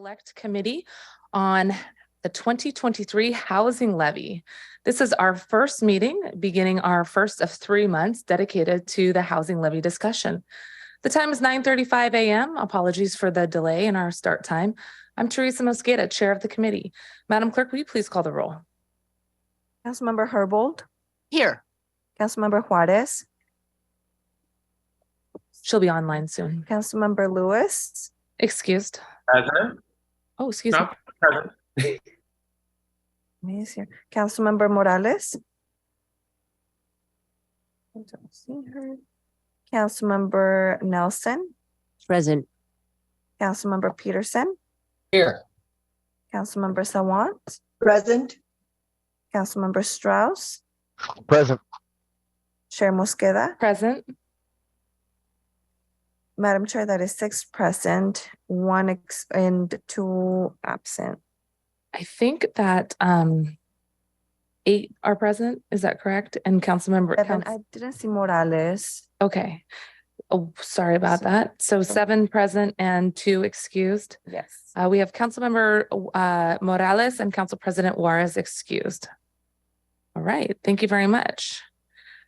Select Committee on the 2023 Housing Levy. This is our first meeting, beginning our first of 3 months dedicated to the Housing Levy discussion. The time is 9:35 a.m. Apologies for the delay in our start time. I'm Teresa Mosqueda, Chair of the committee. Madam Clerk, will you please call the roll? Councilmember Herbold. Here. Councilmember Juarez. She'll be online soon. Councilmember Lewis. Excused. Present. Oh, excuse me. Not present. He's here. Councilmember Morales. I don't see her. Councilmember Nelson. Present. Councilmember Peterson. Here. Councilmember Sawant. Present. Councilmember Strauss. Present. Chair Mosqueda. Present. Madam Chair, that is 6 present, 1 and 2 absent. I think that 8 are present. Is that correct? And Councilmember. 7, I didn't see Morales. Okay. Oh, sorry about that. So 7 present and 2 excused. Yes. We have Councilmember Morales and Council President Juarez excused. All right. Thank you very much.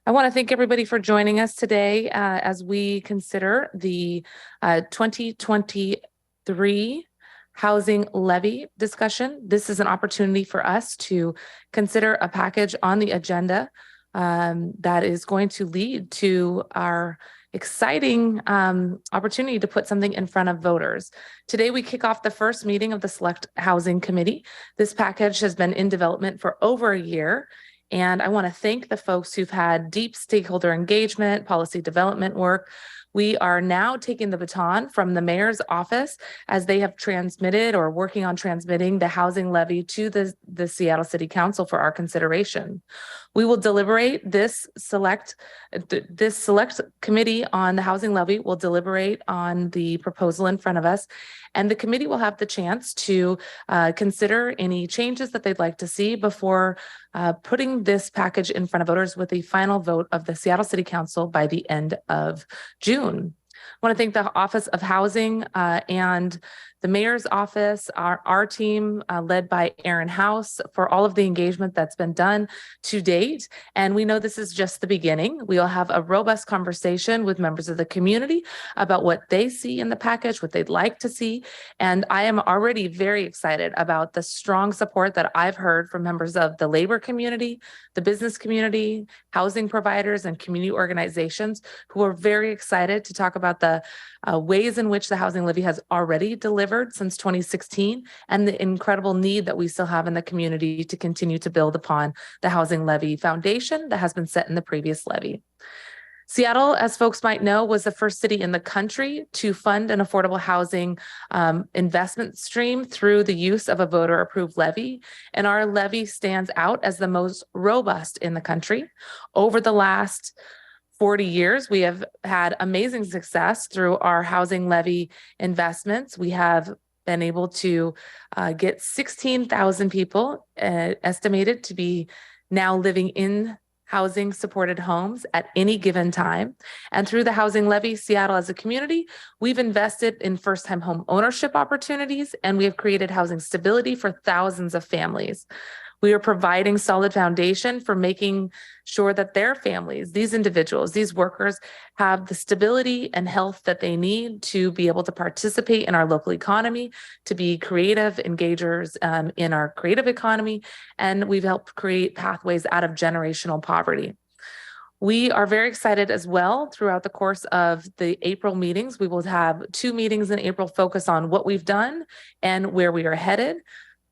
I want to thank everybody for joining us today as we consider the 2023 Housing Levy discussion. This is an opportunity for us to consider a package on the agenda that is going to lead to our exciting opportunity to put something in front of voters. Today, we kick off the first meeting of the Select Housing Committee. This package has been in development for over a year. And I want to thank the folks who've had deep stakeholder engagement, policy development work. We are now taking the baton from the mayor's office as they have transmitted or working on transmitting the housing levy to the Seattle City Council for our consideration. We will deliberate this select committee on the housing levy will deliberate on the proposal in front of us, and the committee will have the chance to consider any changes that they'd like to see before putting this package in front of voters with a final vote of the Seattle City Council by the end of June. I want to thank the Office of Housing and the Mayor's Office, our team led by Aaron House, for all of the engagement that's been done to date. And we know this is just the beginning. We'll have a robust conversation with members of the community about what they see in the package, what they'd like to see. And I am already very excited about the strong support that I've heard from members of the labor community, the business community, housing providers, and community organizations who are very excited to talk about the ways in which the housing levy has already delivered since 2016 and the incredible need that we still have in the community to continue to build upon the housing levy foundation that has been set in the previous levy. Seattle, as folks might know, was the first city in the country to fund an affordable housing investment stream through the use of a voter-approved levy. And our levy stands out as the most robust in the country. Over the last 40 years, we have had amazing success through our housing levy investments. We have been able to get 16,000 people estimated to be now living in housing supported homes at any given time. And through the housing levy, Seattle as a community, we've invested in first-time home ownership opportunities, and we have created housing stability for thousands of families. We are providing solid foundation for making sure that their families, these individuals, these workers have the stability and health that they need to be able to participate in our local economy, to be creative engagers in our creative economy, and we've helped create pathways out of generational poverty. We are very excited as well throughout the course of the April meetings. We will have 2 meetings in April focus on what we've done and where we are headed.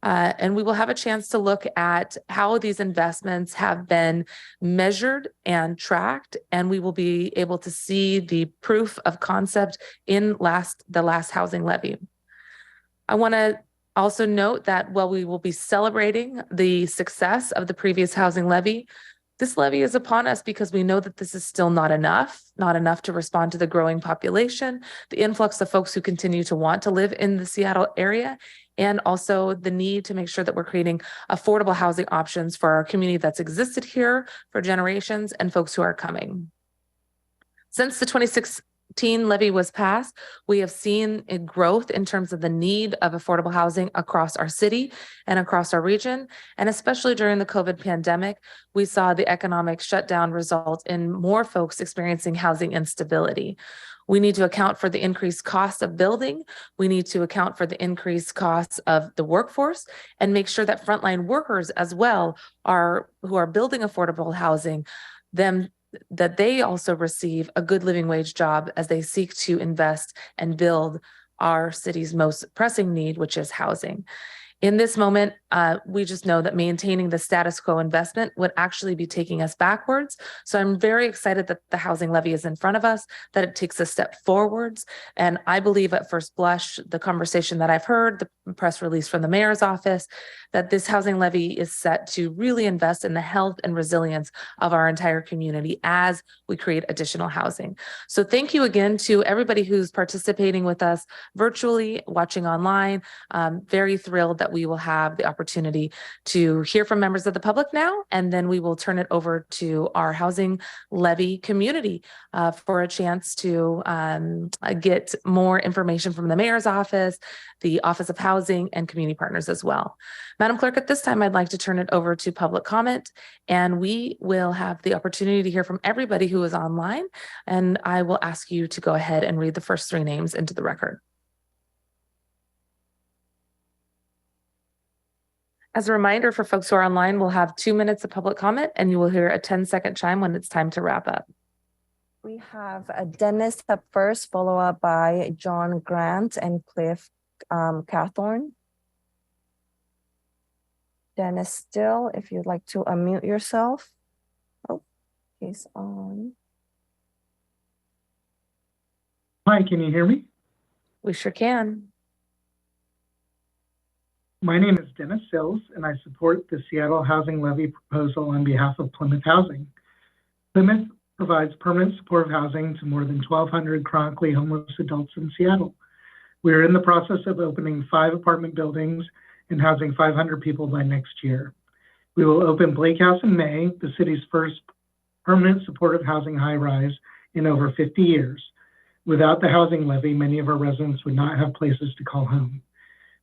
And we will have a chance to look at how these investments have been measured and tracked, and we will be able to see the proof of concept in the last housing levy. I want to also note that while we will be celebrating the success of the previous housing levy, this levy is upon us because we know that this is still not enough to respond to the growing population, the influx of folks who continue to want to live in the Seattle area, and also the need to make sure that we're creating affordable housing options for our community that's existed here for generations and folks who are coming. Since the levy was passed, we have seen a growth in terms of the need of affordable housing across our city and across our region. And especially during the COVID pandemic, we saw the economic shutdown result in more folks experiencing housing instability. We need to account for the increased cost of building. We need to account for the increased costs of the workforce and make sure that frontline workers as well who are building affordable housing, that they also receive a good living wage job as they seek to invest and build our city's most pressing need, which is housing. In this moment, we just know that maintaining the status quo investment would actually be taking us backwards. So I'm very excited that the housing levy is in front of us, that it takes a step forwards. And I believe at first blush, the conversation that I've heard, the press release from the mayor's office, that this housing levy is set to really invest in the health and resilience of our entire community as we create additional housing. So thank you again to everybody who's participating with us virtually, watching online. Very thrilled that we will have the opportunity to hear from members of the public now, and then we will turn it over to our housing levy community for a chance to get more information from the mayor's office, the Office of Housing, and community partners as well. Madam Clerk, at this time, I'd like to turn it over to public comment, and we will have the opportunity to hear from everybody who is online, and I will ask you to go ahead and read the first three names into the record. As a reminder for folks who are online, we'll have 2 minutes of public comment and you will hear a 10-second chime when it's time to wrap up. We have Dennis up first, followed up by John Grant and Cliff Cathorn. Dennis still, if you'd like to unmute yourself. Oh, he's on. Hi, can you hear me? We sure can. My name is Dennis Sills, and I support the Seattle Housing Levy proposal on behalf of Plymouth Housing. Plymouth provides permanent supportive housing to more than 1,200 chronically homeless adults in Seattle. We are in the process of opening 5 apartment buildings and housing 500 people by next year. We will open Blake House in May, the city's first permanent supportive housing high-rise in over 50 years. Without the housing levy, many of our residents would not have places to call home.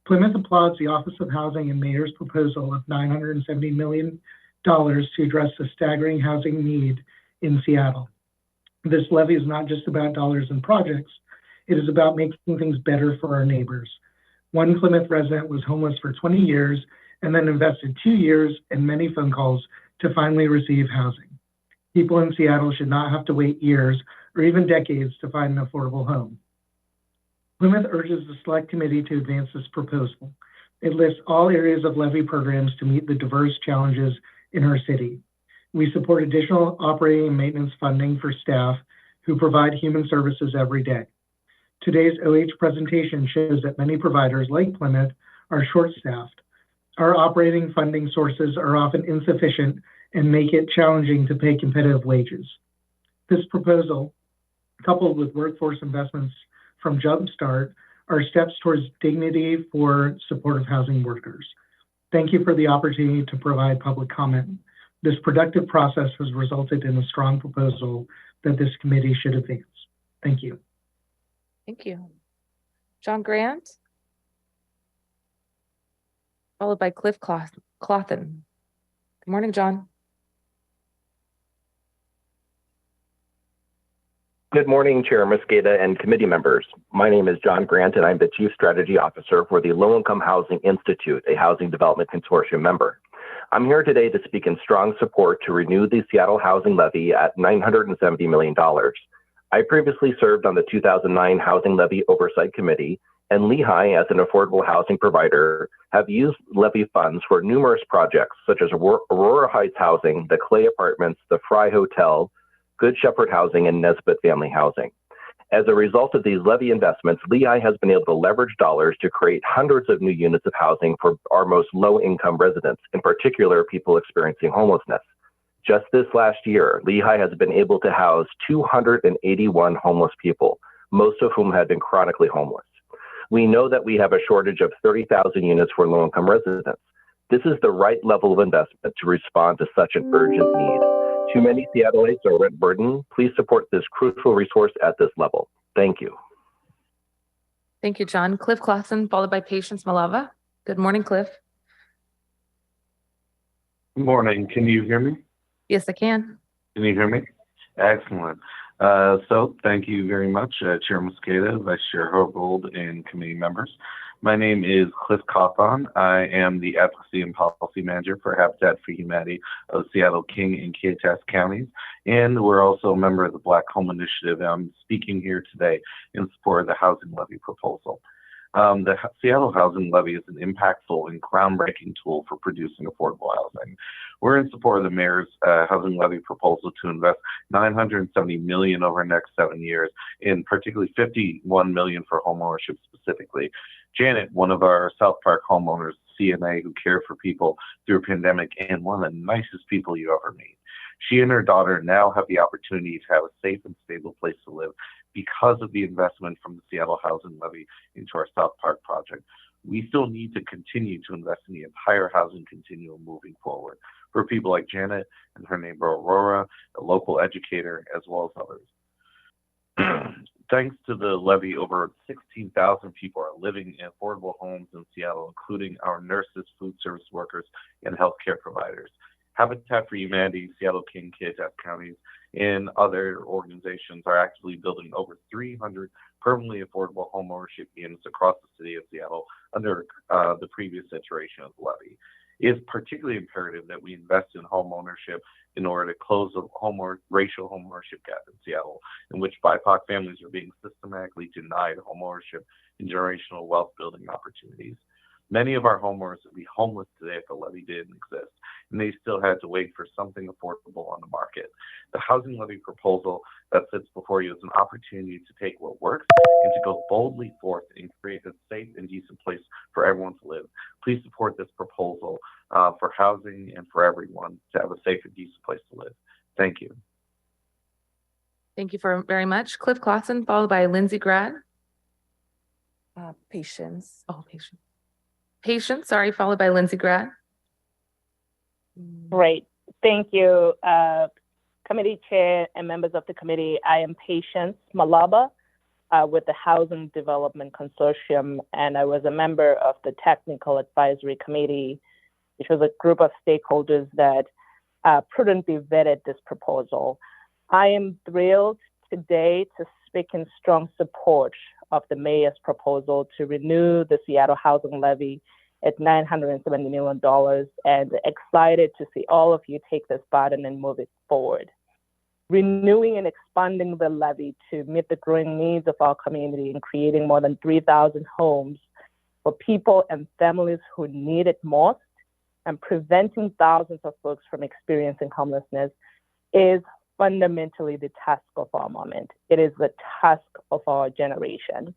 Plymouth applauds the Office of Housing and Mayor's proposal of $970 million to address the staggering housing need in Seattle. This levy is not just about dollars and projects, it is about making things better for our neighbors. One Plymouth resident was homeless for 20 years and then invested 2 years and many phone calls to finally receive housing. People in Seattle should not have to wait years or even decades to find an affordable home. Plymouth urges the Select Committee to advance this proposal. It lists all areas of levy programs to meet the diverse challenges in our city. We support additional operating and maintenance funding for staff who provide human services every day. Today's OH presentation shows that many providers like Plymouth are short-staffed. Our operating funding sources are often insufficient and make it challenging to pay competitive wages. This proposal, coupled with workforce investments from Jumpstart, are steps towards dignity for supportive housing workers. Thank you for the opportunity to provide public comment. This productive process has resulted in a strong proposal that this committee should advance. Thank you. Thank you. John Grant, followed by Cliff Clothen. Good morning, John. Good morning, Chair Mosqueda and committee members. My name is John Grant, and I'm the Chief Strategy Officer for the Low Income Housing Institute, a housing development consortium member. I'm here today to speak in strong support to renew the Seattle Housing Levy at $970 million. I previously served on the 2009 Housing Levy Oversight Committee, and Lehigh, as an affordable housing provider, have used levy funds for numerous projects, such as Aurora Heights Housing, the Clay Apartments, the Fry Hotel, Good Shepherd Housing, and Nesbitt Family Housing. As a result of these levy investments, Lehigh has been able to leverage dollars to create hundreds of new units of housing for our most low-income residents, in particular people experiencing homelessness. Just this last year, Lehigh has been able to house 281 homeless people, most of whom had been chronically homeless. We know that we have a shortage of 30,000 units for low-income residents. This is the right level of investment to respond to such an urgent need. Too many Seattleites are rent burdened. Please support this crucial resource at this level. Thank you. Thank you, John. Cliff Clausen, followed by Patience Malava. Good morning, Cliff. Good morning. Can you hear me? Yes, I can. Can you hear me? Excellent. So thank you very much, Chair Mosqueda, Vice Chair Herbold, and committee members. My name is Cliff Cawthon. I am the Advocacy and Policy Manager for Habitat for Humanity of Seattle, King, and Kittitas counties. And we're also a member of the Black Home Initiative. I'm speaking here today in support of the housing levy proposal. The Seattle Housing Levy is an impactful and groundbreaking tool for producing affordable housing. We're in support of the mayor's housing levy proposal to invest $970 million over the next 7 years, in particularly $51 million for homeownership specifically. Janet, one of our South Park homeowners, CNA, who care for people through a pandemic, and one of the nicest people you ever meet. She and her daughter now have the opportunity to have a safe and stable place to live because of the investment from the Seattle Housing Levy into our South Park project. We still need to continue to invest in the entire housing continuum moving forward for people like Janet and her neighbor Aurora, a local educator, as well as others. Thanks to the levy, over 16,000 people are living in affordable homes in Seattle, including our nurses, food service workers, and healthcare providers. Habitat for Humanity, Seattle, King, Kittitas counties, and other organizations are actively building over 300 permanently affordable homeownership units across the city of Seattle under the previous iteration of the levy. It is particularly imperative that we invest in homeownership in order to close the racial homeownership gap in Seattle, in which BIPOC families are being systematically denied homeownership and generational wealth building opportunities. Many of our homeowners would be homeless today if the levy didn't exist, and they still had to wait for something affordable on the market. The housing levy proposal that sits before you is an opportunity to take what works and to go boldly forth and create a safe and decent place for everyone to live. Please support this proposal for housing and for everyone to have a safe and decent place to live. Thank you. Thank you very much. Cliff Clausen, followed by Lindsay Grad. Patience. Oh, Patience, sorry, followed by Lindsay Grad. Great. Thank you, committee chair and members of the committee. I am Patience Malaba with the Housing Development Consortium, and I was a member of the Technical Advisory Committee, which was a group of stakeholders that prudently vetted this proposal. I am thrilled today to speak in strong support of the mayor's proposal to renew the Seattle Housing Levy at $970 million, and excited to see all of you take this button and move it forward. Renewing and expanding the levy to meet the growing needs of our community and creating more than 3,000 homes for people and families who need it most, and preventing thousands of folks from experiencing homelessness is fundamentally the task of our moment. It is the task of our generation.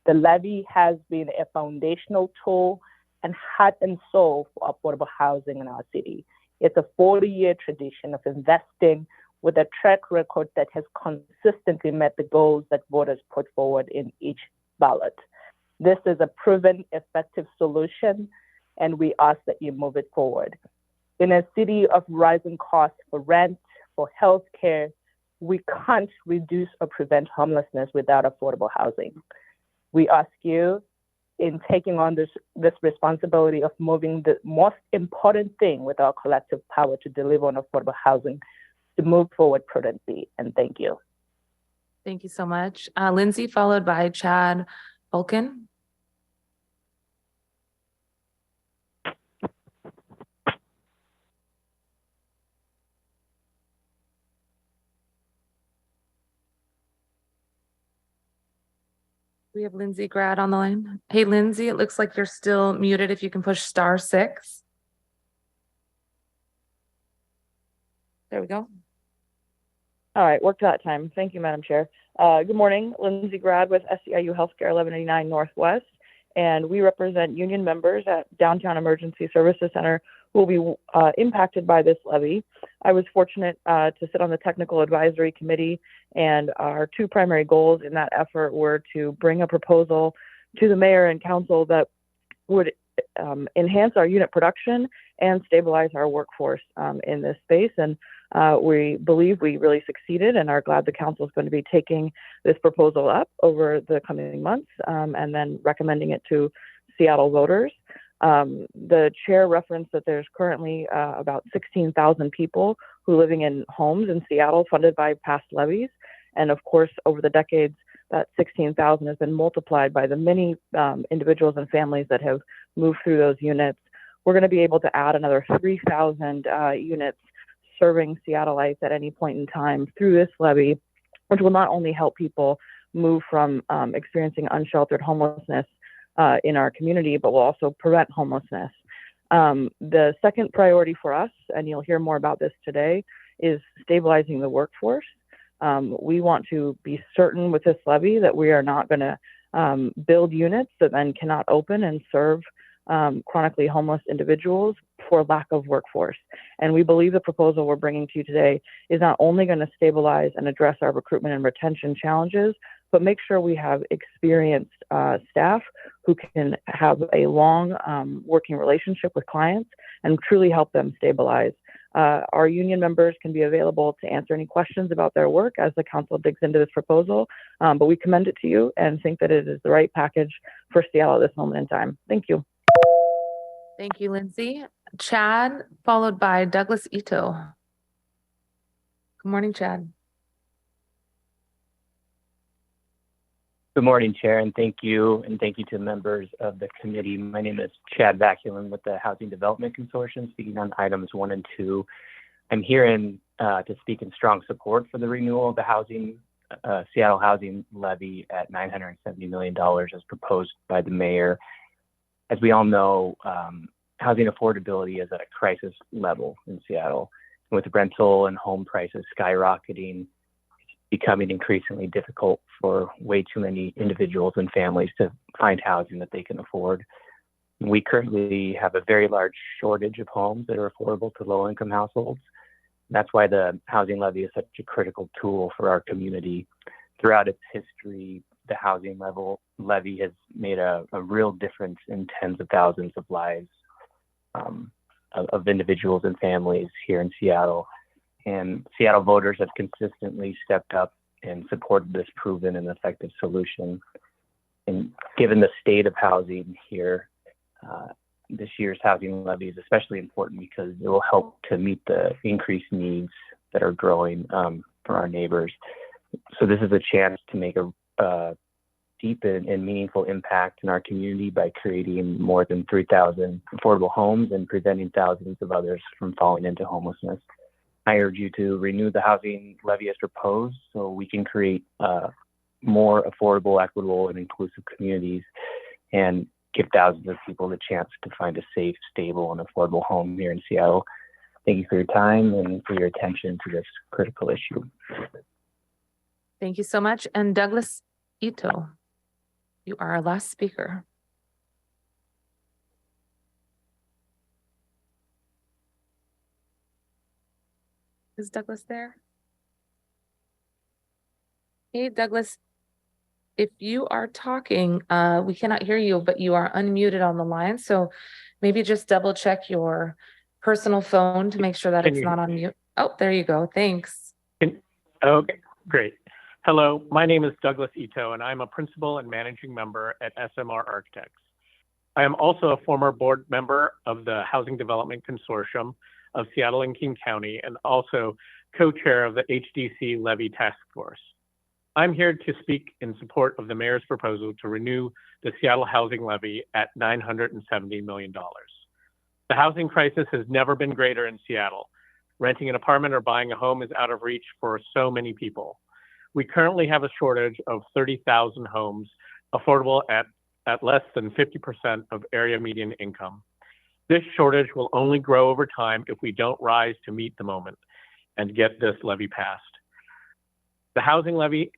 The levy has been a foundational tool and heart and soul for affordable housing in our city. It's a 40-year tradition of investing with a track record that has consistently met the goals that voters put forward in each ballot. This is a proven, effective solution, and we ask that you move it forward. In a city of rising costs for rent, for healthcare, we can't reduce or prevent homelessness without affordable housing. We ask you, in taking on this responsibility of moving the most important thing with our collective power to deliver on affordable housing, to move forward prudently. And thank you. Thank you so much. Lindsay, followed by Chad Vulcan. We have Lindsay Grad on the line. Hey, Lindsay, it looks like you're still muted. If you can push *6. There we go. All right, worked that time. Thank you, Madam Chair. Good morning, Lindsay Grad with SEIU Healthcare 1189 Northwest, and we represent union members at Downtown Emergency Services Center who will be impacted by this levy. I was fortunate to sit on the Technical Advisory Committee, and our two primary goals in that effort were to bring a proposal to the mayor and council that would enhance our unit production and stabilize our workforce in this space. And We believe we really succeeded and are glad the council is going to be taking this proposal up over the coming months and then recommending it to Seattle voters. The chair referenced that there's currently about 16,000 people who are living in homes in Seattle funded by past levies. And of course, over the decades, that 16,000 has been multiplied by the many individuals and families that have moved through those units. We're going to be able to add another 3,000 units serving Seattleites at any point in time through this levy, which will not only help people move from experiencing unsheltered homelessness in our community, but will also prevent homelessness. The second priority for us, and you'll hear more about this today, is stabilizing the workforce. We want to be certain with this levy that we are not going to build units that then cannot open and serve chronically homeless individuals for lack of workforce. And we believe the proposal we're bringing to you today is not only going to stabilize and address our recruitment and retention challenges, but make sure we have experienced staff who can have a long working relationship with clients and truly help them stabilize. Our union members can be available to answer any questions about their work as the council digs into this proposal, but we commend it to you and think that it is the right package for Seattle at this moment in time. Thank you. Thank you, Lindsay. Chad, followed by Douglas Ito. Good morning, Chad. Good morning, Chair, and thank you to members of the committee. My name is Chad Vaculin with the Housing Development Consortium, speaking on items 1 and 2. I'm here to speak in strong support for the renewal of the Seattle housing levy at $970 million as proposed by the mayor. As we all know, housing affordability is at a crisis level in Seattle. With rental and home prices skyrocketing, becoming increasingly difficult for way too many individuals and families to find housing that they can afford. We currently have a very large shortage of homes that are affordable to low-income households. That's why the housing levy is such a critical tool for our community. Throughout its history, the housing levy has made a real difference in tens of thousands of lives of individuals and families here in Seattle. And Seattle voters have consistently stepped up and supported this proven and effective solution. And given the state of housing here, this year's housing levy is especially important because it will help to meet the increased needs that are growing for our neighbors. So this is a chance to make a deep and meaningful impact in our community by creating more than 3,000 affordable homes and preventing thousands of others from falling into homelessness. I urge you to renew the housing levy as proposed so we can create more affordable, equitable, and inclusive communities and give thousands of people the chance to find a safe, stable, and affordable home here in Seattle. Thank you for your time and for your attention to this critical issue. Thank you so much. And Douglas Ito, you are our last speaker. Is Douglas there? Hey, Douglas, if you are talking, we cannot hear you, but you are unmuted on the line. So maybe just double check your personal phone to make sure that it's not on mute. Oh, there you go. Thanks. Okay, great. Hello, my name is Douglas Ito, and I'm a principal and managing member at SMR Architects. I am also a former board member of the Housing Development Consortium of Seattle and King County, and also co-chair of the HDC Levy Task Force. I'm here to speak in support of the mayor's proposal to renew the Seattle housing levy at $970 million. The housing crisis has never been greater in Seattle. Renting an apartment or buying a home is out of reach for so many people. We currently have a shortage of 30,000 homes affordable at less than 50% of area median income. This shortage will only grow over time if we don't rise to meet the moment and get this levy passed. The housing levy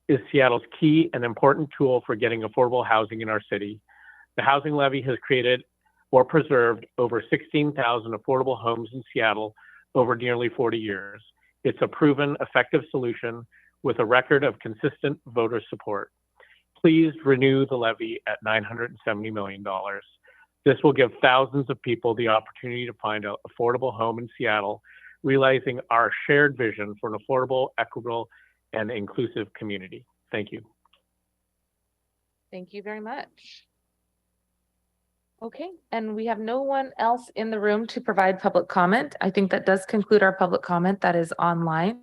is Seattle's key and important tool for getting affordable housing in our city. The housing levy has created or preserved over 16,000 affordable homes in Seattle over nearly 40 years. It's a proven, effective solution with a record of consistent voter support. Please renew the levy at $970 million. This will give thousands of people the opportunity to find an affordable home in Seattle, realizing our shared vision for an affordable, equitable, and inclusive community. Thank you. Thank you very much. Okay, and we have no one else in the room to provide public comment. I think that does conclude our public comment that is online.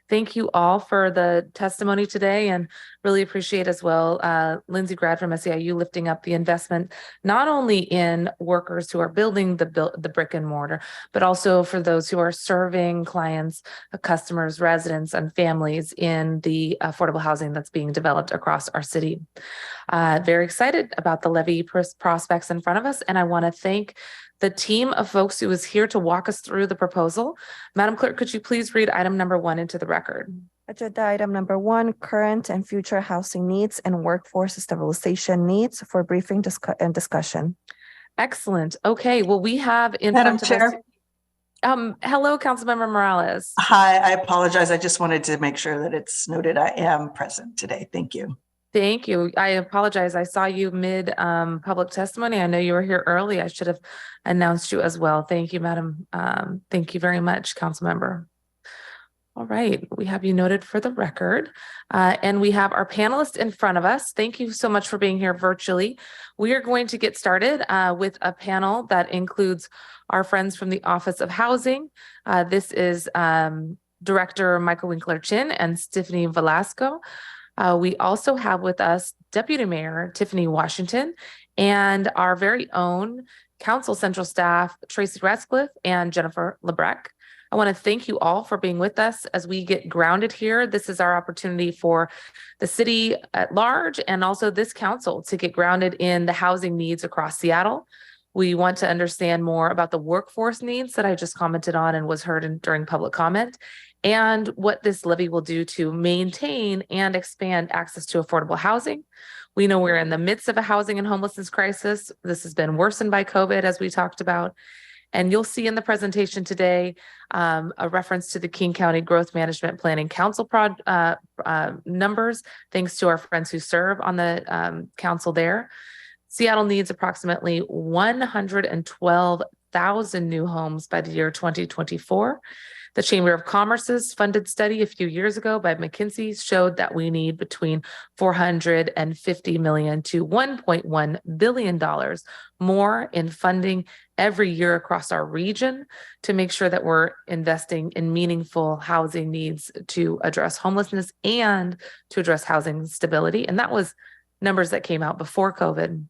Thank you all for the testimony today, and really appreciate as well Lindsay Grad from SEIU lifting up the investment, not only in workers who are building the brick and mortar, but also for those who are serving clients, customers, residents, and families in the affordable housing that's being developed across our city. Very excited about the Levy prospects in front of us, and I want to thank the team of folks who is here to walk us through the proposal. Madam Clerk, could you please read item number 1 into the record? Agenda item number 1, current and future housing needs and workforce stabilization needs for briefing and discussion. Excellent. Okay, well, we have in Madam front of us. Chair. Hello, Councilmember Morales. Hi, I apologize. I just wanted to make sure that it's noted I am present today. Thank you. Thank you. I apologize. I saw you mid public testimony. I know you were here early. I should have announced you as well. Thank you, Madam. Thank you very much, Council Member. All right, we have you noted for the record. And we have our panelists in front of us. Thank you so much for being here virtually. We are going to get started with a panel that includes our friends from the Office of Housing. This is Director Michael Winkler-Chin and Stephanie Velasco. We also have with us Deputy Mayor Tiffany Washington and our very own Council Central staff, Tracy Ratcliffe and Jennifer Lebrecq. I want to thank you all for being with us as we get grounded here. This is our opportunity for the city at large and also this council to get grounded in the housing needs across Seattle. We want to understand more about the workforce needs that I just commented on and was heard during public comment, and what this levy will do to maintain and expand access to affordable housing. We know we're in the midst of a housing and homelessness crisis. This has been worsened by COVID, as we talked about. And you'll see in the presentation today a reference to the King County Growth Management Planning Council numbers, thanks to our friends who serve on the council there. Seattle needs approximately 112,000 new homes by the year 2024. The Chamber of Commerce's funded study a few years ago by McKinsey showed that we need between $450 million to $1.1 billion more in funding every year across our region to make sure that we're investing in meaningful housing needs to address homelessness and to address housing stability. And that was numbers that came out before COVID.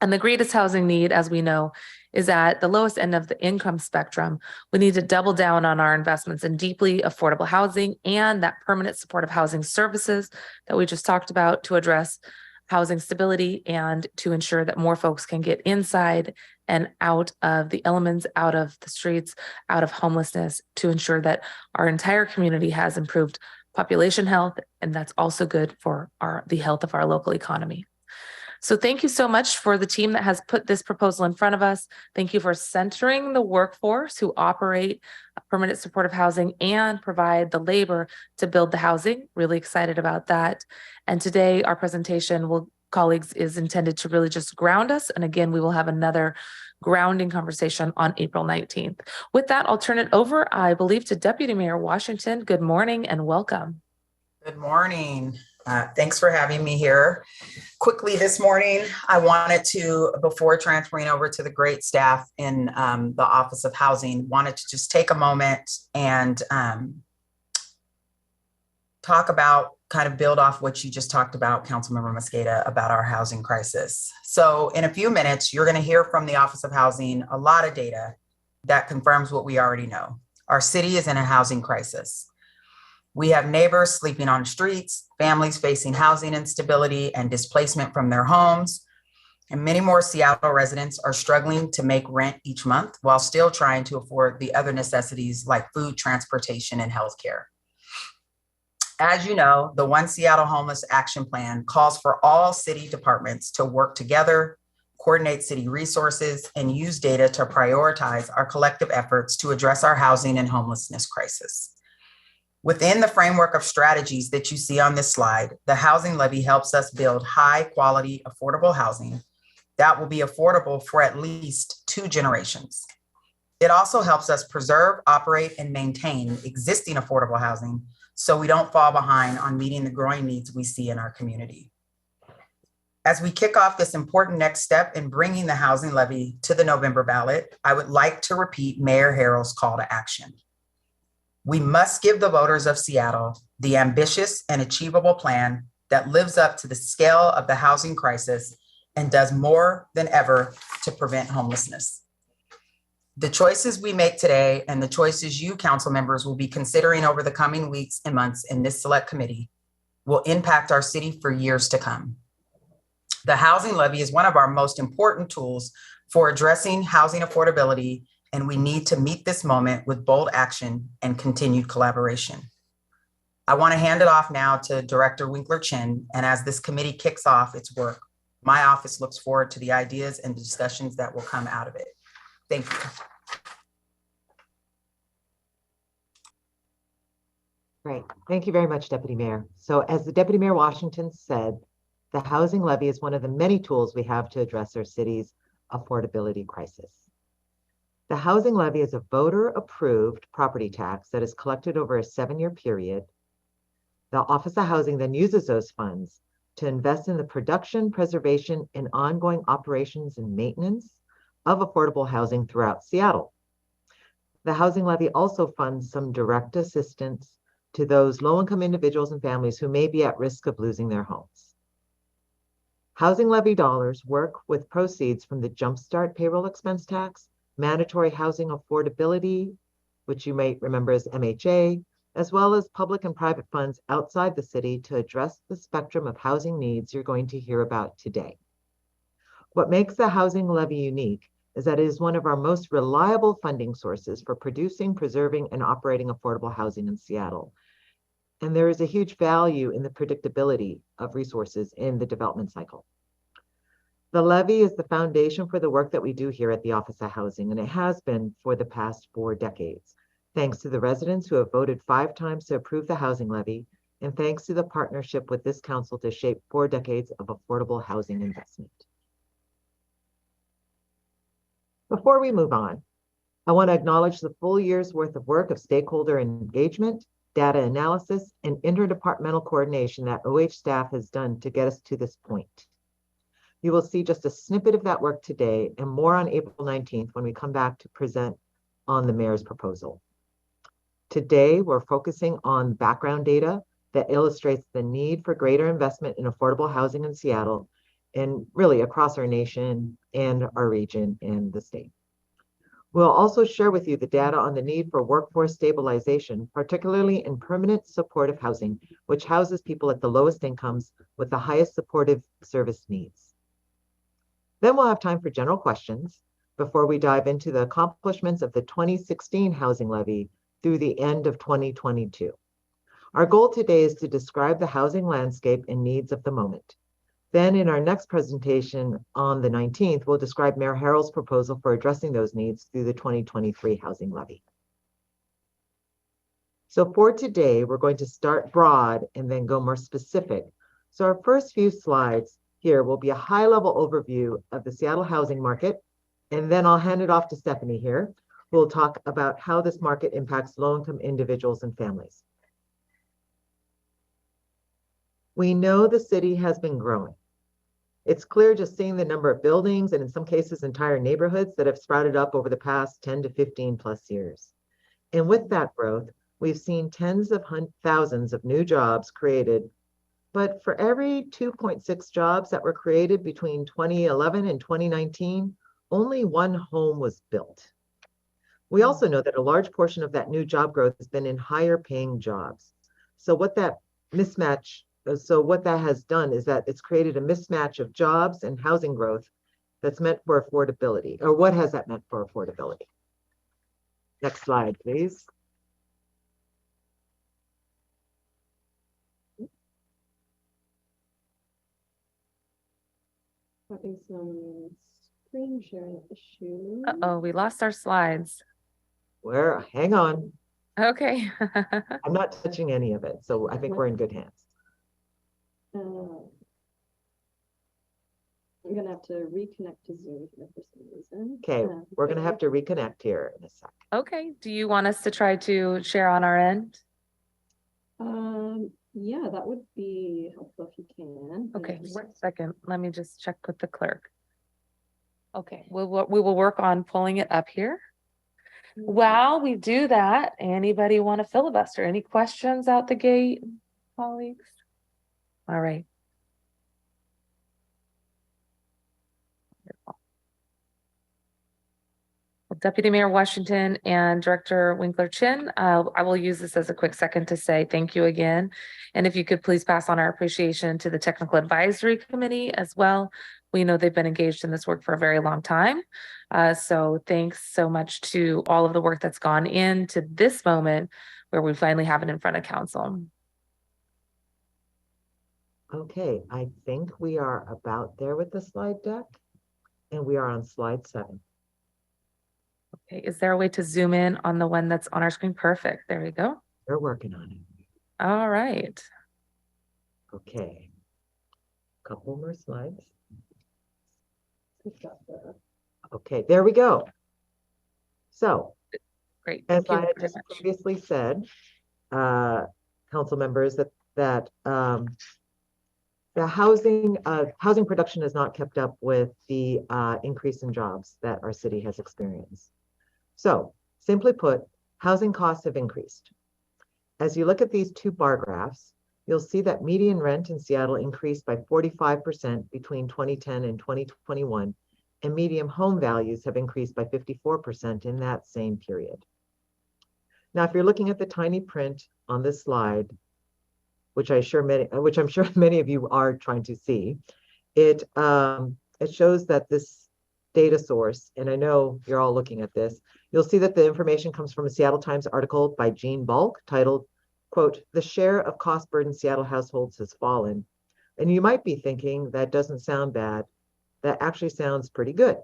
And the greatest housing need, as we know, is at the lowest end of the income spectrum. We need to double down on our investments in deeply affordable housing and that permanent supportive housing services that we just talked about to address housing stability and to ensure that more folks can get inside and out of the elements, out of the streets, out of homelessness, to ensure that our entire community has improved population health. And that's also good for the health of our local economy. So thank you so much for the team that has put this proposal in front of us. Thank you for centering the workforce who operate permanent supportive housing and provide the labor to build the housing. Really excited about that. And today our presentation colleagues, is intended to really just ground us. And again, we will have another grounding conversation on April 19th. With that, I'll turn it over, I believe, to Deputy Mayor Washington. Good morning and welcome. Good morning. Thanks for having me here. Quickly this morning, I wanted to, before transferring over to the great staff in the Office of Housing, wanted to just take a moment and talk about, kind of build off what you just talked about, Councilmember Mosqueda, about our housing crisis. So in a few minutes, you're going to hear from the Office of Housing a lot of data that confirms what we already know. Our city is in a housing crisis. We have neighbors sleeping on streets, families facing housing instability and displacement from their homes, and many more Seattle residents are struggling to make rent each month while still trying to afford the other necessities like food, transportation, and healthcare. As you know, the One Seattle Homeless Action Plan calls for all city departments to work together, coordinate city resources, and use data to prioritize our collective efforts to address our housing and homelessness crisis. Within the framework of strategies that you see on this slide, the housing levy helps us build high quality, affordable housing that will be affordable for at least 2 generations. It also helps us preserve, operate, and maintain existing affordable housing so we don't fall behind on meeting the growing needs we see in our community. As we kick off this important next step in bringing the housing levy to the November ballot, I would like to repeat Mayor Harrell's call to action. We must give the voters of Seattle the ambitious and achievable plan that lives up to the scale of the housing crisis and does more than ever to prevent homelessness. The choices we make today and the choices you council members will be considering over the coming weeks and months in this select committee will impact our city for years to come. The housing levy is one of our most important tools for addressing housing affordability, and we need to meet this moment with bold action and continued collaboration. I want to hand it off now to Director Winkler Chin, and as this committee kicks off its work, my office looks forward to the ideas and discussions that will come out of it. Thank you. Great. Thank you very much, Deputy Mayor. So as the Deputy Mayor Washington said, the housing levy is one of the many tools we have to address our city's affordability crisis. The housing levy is a voter-approved property tax that is collected over a 7-year period. The Office of Housing then uses those funds to invest in the production, preservation, and ongoing operations and maintenance of affordable housing throughout Seattle. The housing levy also funds some direct assistance to those low-income individuals and families who may be at risk of losing their homes. Housing levy dollars work with proceeds from the Jumpstart payroll expense tax, mandatory housing affordability, which you may remember as MHA, as well as public and private funds outside the city to address the spectrum of housing needs you're going to hear about today. What makes the housing levy unique is that it is one of our most reliable funding sources for producing, preserving, and operating affordable housing in Seattle. And there is a huge value in the predictability of resources in the development cycle. The levy is the foundation for the work that we do here at the Office of Housing, and it has been for the past 4 decades. Thanks to the residents who have voted 5 times to approve the housing levy, and thanks to the partnership with this council to shape 4 decades of affordable housing investment. Before we move on, I want to acknowledge the full year's worth of work of stakeholder engagement, data analysis, and interdepartmental coordination that OH staff has done to get us to this point. You will see just a snippet of that work today and more on April 19th when we come back to present on the mayor's proposal. Today, we're focusing on background data that illustrates the need for greater investment in affordable housing in Seattle and really across our nation and our region and the state. We'll also share with you the data on the need for workforce stabilization, particularly in permanent supportive housing, which houses people at the lowest incomes with the highest supportive service needs. Then we'll have time for general questions before we dive into the accomplishments of the 2016 housing levy through the end of 2022. Our goal today is to describe the housing landscape and needs of the moment. Then in our next presentation on the 19th, we'll describe Mayor Harrell's proposal for addressing those needs through the 2023 housing levy. So for today, we're going to start broad and then go more specific. So our first few slides here will be a high-level overview of the Seattle housing market, and then I'll hand it off to Stephanie here, who will talk about how this market impacts low-income individuals and families. We know the city has been growing. It's clear just seeing the number of buildings and in some cases entire neighborhoods that have sprouted up over the past 10 to 15 plus years. And with that growth, we've seen tens of thousands of new jobs created, but for every 2.6 jobs that were created between 2011 and 2019, only 1 home was built. We also know that a large portion of that new job growth has been in higher paying jobs. So what that has done is that it's created a mismatch of jobs and housing growth that's meant for affordability, or what has that meant for affordability? Next slide, please. Having some screen sharing issues. Uh-oh, we lost our slides. Hang on. Okay. I'm not touching any of it, so I think we're in good hands. I'm gonna have to reconnect to Zoom here for some reason. Okay, we're gonna have to reconnect here in a sec. Okay, do you want us to try to share on our end? Yeah, that would be helpful if you can. Okay, 1 second. Let me just check with the clerk. Okay, we will work on pulling it up here. While we do that, anybody want to filibuster? Any questions out the gate, colleagues? All right. Well, Deputy Mayor Washington and Director Winkler Chin, I will use this as a quick second to say thank you again. And if you could please pass on our appreciation to the Technical Advisory Committee as well. We know they've been engaged in this work for a very long time. So thanks so much to all of the work that's gone into this moment where we finally have it in front of council. Okay, I think we are about there with the slide deck, and we are on slide 7. Okay, is there a way to zoom in on the one that's on our screen? Perfect. There we go. We're working on it. All right. Okay. Couple more slides. Okay, there we go. So, great. As Thank you I had very just much. previously said, council members, that the housing production has not kept up with the increase in jobs that our city has experienced. So, simply put, housing costs have increased. As you look at these 2 bar graphs, you'll see that median rent in Seattle increased by 45% between 2010 and 2021, and median home values have increased by 54% in that same period. Now, if you're looking at the tiny print on this slide, which I'm sure many of you are trying to see, it shows that this data source, and I know you're all looking at this, you'll see that the information comes from a Seattle Times article by Gene Bulk titled, quote, "The share of cost-burdened Seattle households has fallen." And you might be thinking that doesn't sound bad. That actually sounds pretty good.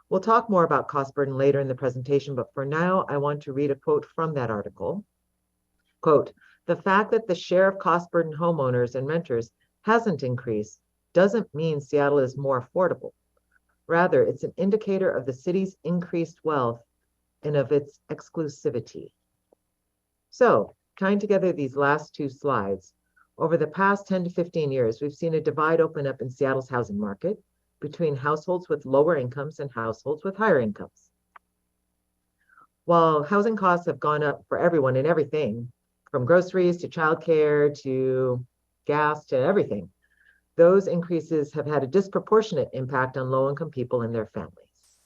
We'll talk more about cost burden later in the presentation, but for now, I want to read a quote from that article. Quote, "The fact that the share of cost-burdened homeowners and renters hasn't increased doesn't mean Seattle is more affordable. Rather, it's an indicator of the city's increased wealth and of its exclusivity." So, tying together these last 2 slides, over the past 10 to 15 years, we've seen a divide open up in Seattle's housing market between households with lower incomes and households with higher incomes. While housing costs have gone up for everyone and everything, from groceries to childcare to gas to everything, those increases have had a disproportionate impact on low-income people and their families.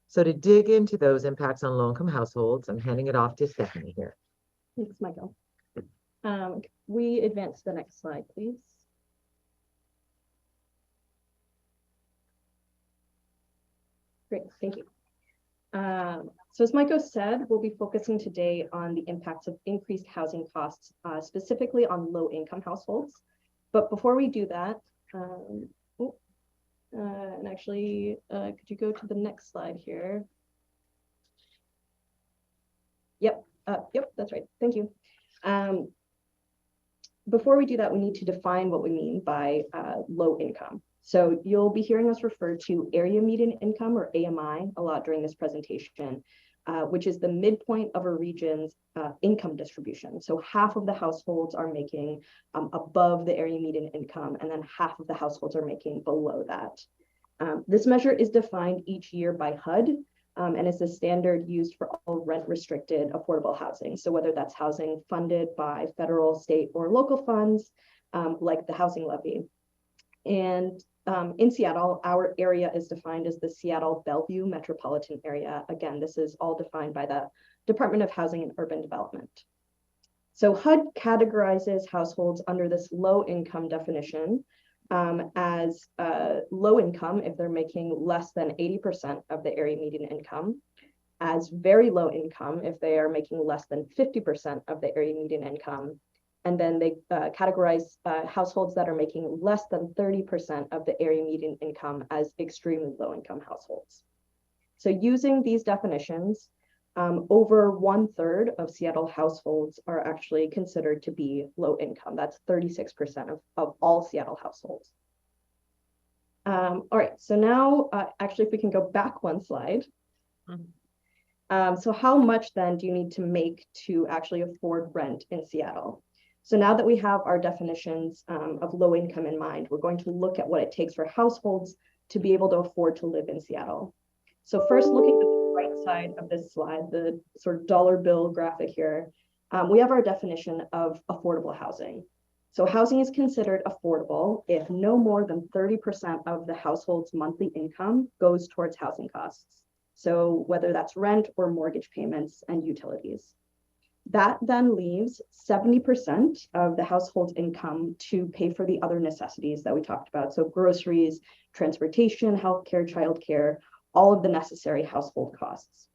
So to dig into those impacts on low-income households, I'm handing it off to Stephanie here. Thanks, Michael. We advance to the next slide, please. Great, thank you. So as Michael said, we'll be focusing today on the impacts of increased housing costs, specifically on low-income households. But before we do that, and actually, could you go to the next slide here? Yep, that's right. Thank you. Before we do that, we need to define what we mean by low income. So you'll be hearing us refer to area median income, or AMI, a lot during this presentation, which is the midpoint of a region's income distribution. So half of the households are making above the area median income, and then half of the households are making below that. This measure is defined each year by HUD, and it's a standard used for all rent-restricted affordable housing. So whether that's housing funded by federal, state, or local funds, like the housing levy. And in Seattle, our area is defined as the Seattle-Bellevue metropolitan area. Again, this is all defined by the Department of Housing and Urban Development. So HUD categorizes households under this low-income definition as low income if they're making less than 80% of the area median income, as very low income if they are making less than 50% of the area median income, and then they categorize households that are making less than 30% of the area median income as extremely low income households. So using these definitions, over 1/3 of Seattle households are actually considered to be low income. That's 36% of all Seattle households. All right, so now, actually, if we can go back one slide. So how much then do you need to make to actually afford rent in Seattle? So now that we have our definitions of low income in mind, we're going to look at what it takes for households to be able to afford to live in Seattle. So first, looking at the right side of this slide, the sort of dollar bill graphic here, we have our definition of affordable housing. So housing is considered affordable if no more than 30% of the household's monthly income goes towards housing costs. So whether that's rent or mortgage payments and utilities. That then leaves 70% of the household's income to pay for the other necessities that we talked about. So groceries, transportation, healthcare, childcare, all of the necessary household costs.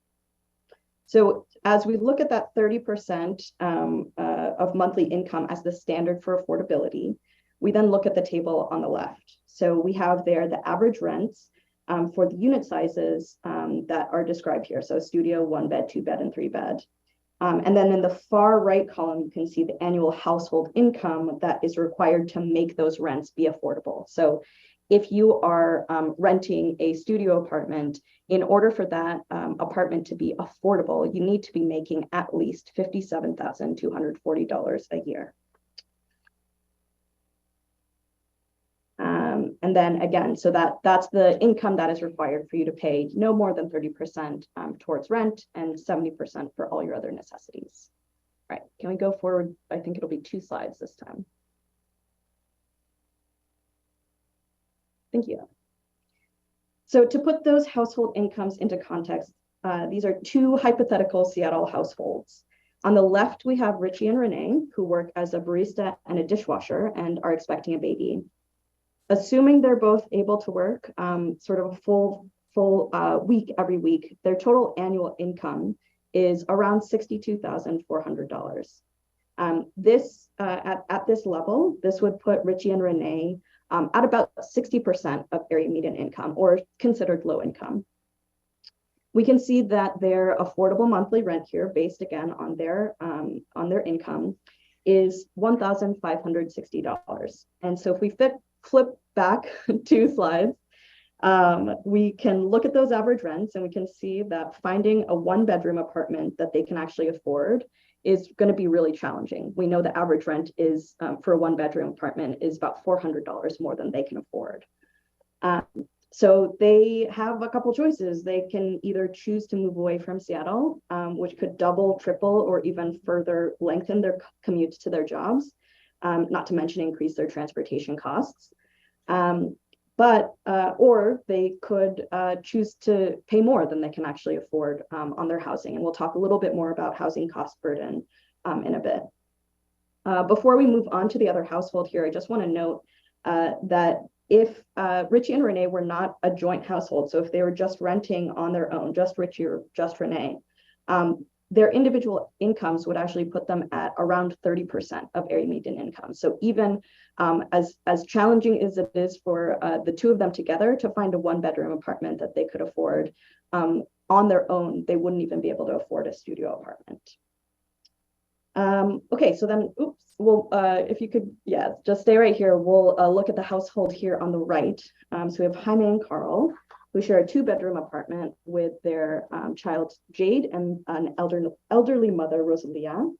So as we look at that 30% of monthly income as the standard for affordability, we then look at the table on the left. So we have there the average rents for the unit sizes that are described here. So studio, 1 bed, 2 bed, and 3 bed. And then in the far right column, you can see the annual household income that is required to make those rents be affordable. So if you are renting a studio apartment, in order for that apartment to be affordable, you need to be making at least $57,240 a year. And then again, so that's the income that is required for you to pay no more than 30% towards rent and 70% for all your other necessities. Right, can we go forward? I think it'll be 2 slides this time. Thank you. So to put those household incomes into context, these are 2 hypothetical Seattle households. On the left, we have Richie and Renee, who work as a barista and a dishwasher and are expecting a baby. Assuming they're both able to work sort of a full week every week, their total annual income is around $62,400. This at this level, this would put Richie and Renee at about 60% of area median income, or considered low income. We can see that their affordable monthly rent here, based again on their income, is $1,560. And so if we flip back 2 slides, we can look at those average rents, and we can see that finding a 1-bedroom apartment that they can actually afford is going to be really challenging. We know the average rent is for a 1-bedroom apartment is about $400 more than they can afford. So they have a couple choices. They can either choose to move away from Seattle, which could double, triple, or even further lengthen their commutes to their jobs, not to mention increase their transportation costs. Or they could choose to pay more than they can actually afford on their housing. And we'll talk a little bit more about housing cost burden in a bit. Before we move on to the other household here, I just want to note that if Richie and Renee were not a joint household, so if they were just renting on their own, just Richie or just Renee, their individual incomes would actually put them at around 30% of area median income. So even as challenging as it is for the 2 of them together to find a 1-bedroom apartment that they could afford on their own, they wouldn't even be able to afford a studio apartment. Okay, so then, well, if you could, yeah, just stay right here. We'll look at the household here on the right. So we have Jaime and Carl, who share a 2-bedroom apartment with their child Jade and an elderly mother, Rosalia.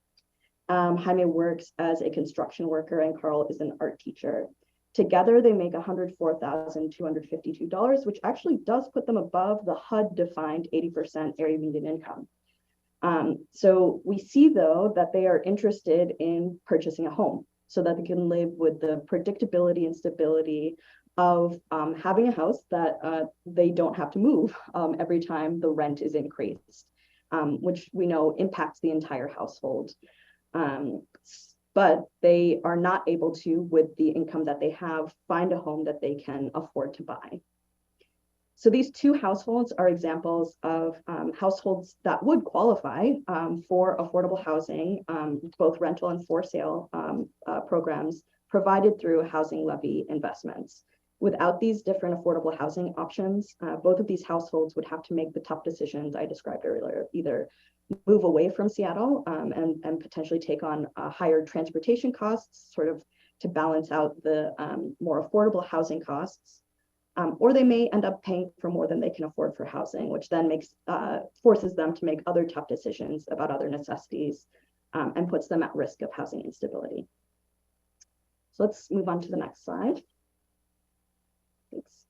Jaime works as a construction worker and Carl is an art teacher. Together, they make $104,252, which actually does put them above the HUD-defined 80% area median income. So we see, though, that they are interested in purchasing a home so that they can live with the predictability and stability of having a house that they don't have to move every time the rent is increased, which we know impacts the entire household. But they are not able to, with the income that they have, find a home that they can afford to buy. So these 2 households are examples of households that would qualify for affordable housing, both rental and for sale programs provided through housing levy investments. Without these different affordable housing options, both of these households would have to make the tough decisions I described earlier, either move away from Seattle and potentially take on higher transportation costs, sort of to balance out the more affordable housing costs, or they may end up paying for more than they can afford for housing, which then forces them to make other tough decisions about other necessities and puts them at risk of housing instability. So let's move on to the next slide. Thanks.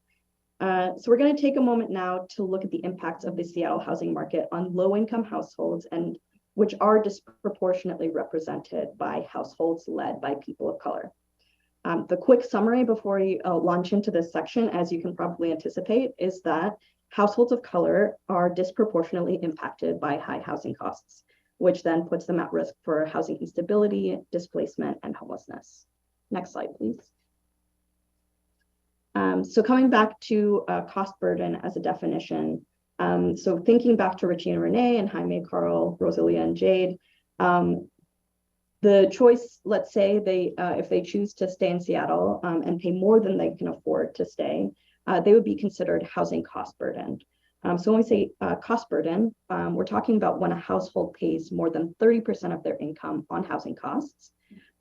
So we're going to take a moment now to look at the impacts of the Seattle housing market on low-income households, and which are disproportionately represented by households led by people of color. The quick summary before we launch into this section, as you can probably anticipate, is that households of color are disproportionately impacted by high housing costs, which then puts them at risk for housing instability, displacement, and homelessness. Next slide, please. So coming back to cost burden as a definition, so thinking back to Richie and Renee and Jaime, Carl, Rosalia, and Jade, the choice, let's say if they choose to stay in Seattle and pay more than they can afford to stay, they would be considered housing cost burdened. So when we say cost burden, we're talking about when a household pays more than 30% of their income on housing costs,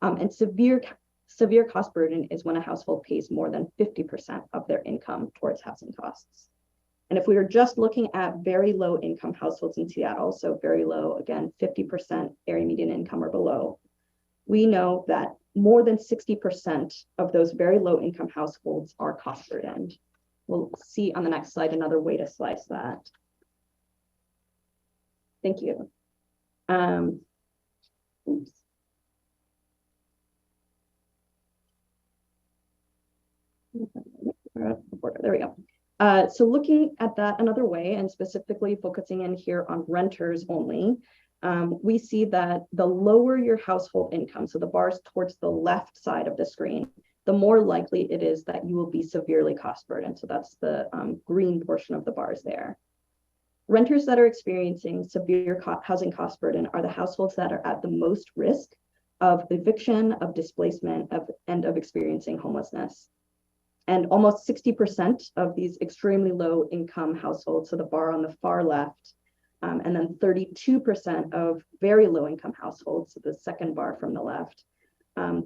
and severe cost burden is when a household pays more than 50% of their income towards housing costs. And if we were just looking at very low income households in Seattle, so very low, again, 50% area median income or below, we know that more than 60% of those very low income households are cost burdened. We'll see on the next slide another way to slice that. Thank you. Oops. There we go. So looking at that another way, and specifically focusing in here on renters only, we see that the lower your household income, so the bars towards the left side of the screen, the more likely it is that you will be severely cost burdened. So that's the green portion of the bars there. Renters that are experiencing severe housing cost burden are the households that are at the most risk of eviction, of displacement, and of experiencing homelessness. And almost 60% of these extremely low income households, so the bar on the far left, and then 32% of very low income households, so the second bar from the left,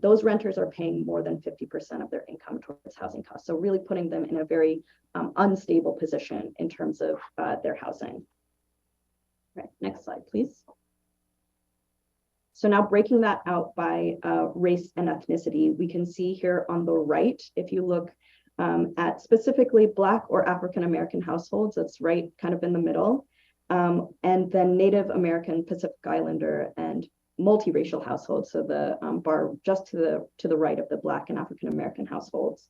those renters are paying more than 50% of their income towards housing costs. So really putting them in a very unstable position in terms of their housing. All right, next slide, please. So now breaking that out by race and ethnicity, we can see here on the right, if you look at specifically Black or African-American households, that's right kind of in the middle, and then Native American, Pacific Islander, and multiracial households, so the bar just to the right of the Black and African-American households,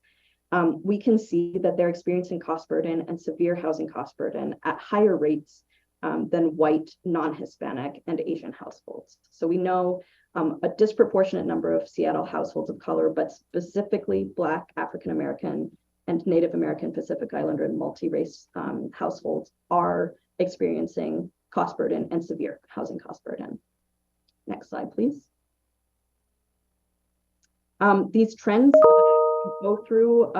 we can see that they're experiencing cost burden and severe housing cost burden at higher rates than white, non-Hispanic, and Asian households. So we know a disproportionate number of Seattle households of color, but specifically Black, African-American, and Native American, Pacific Islander, and multi-race households are experiencing cost burden and severe housing cost burden. Next slide, please. These trends go through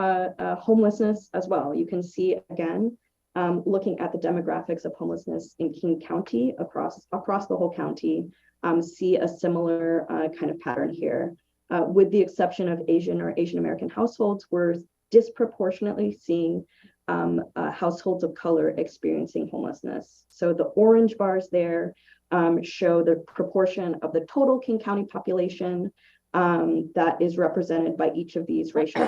homelessness as well. You can see again, looking at the demographics of homelessness in King County across the whole county, see a similar kind of pattern here. With the exception of Asian or Asian American households, we're disproportionately seeing households of color experiencing homelessness. So the orange bars there show the proportion of the total King County population that is represented by each of these racial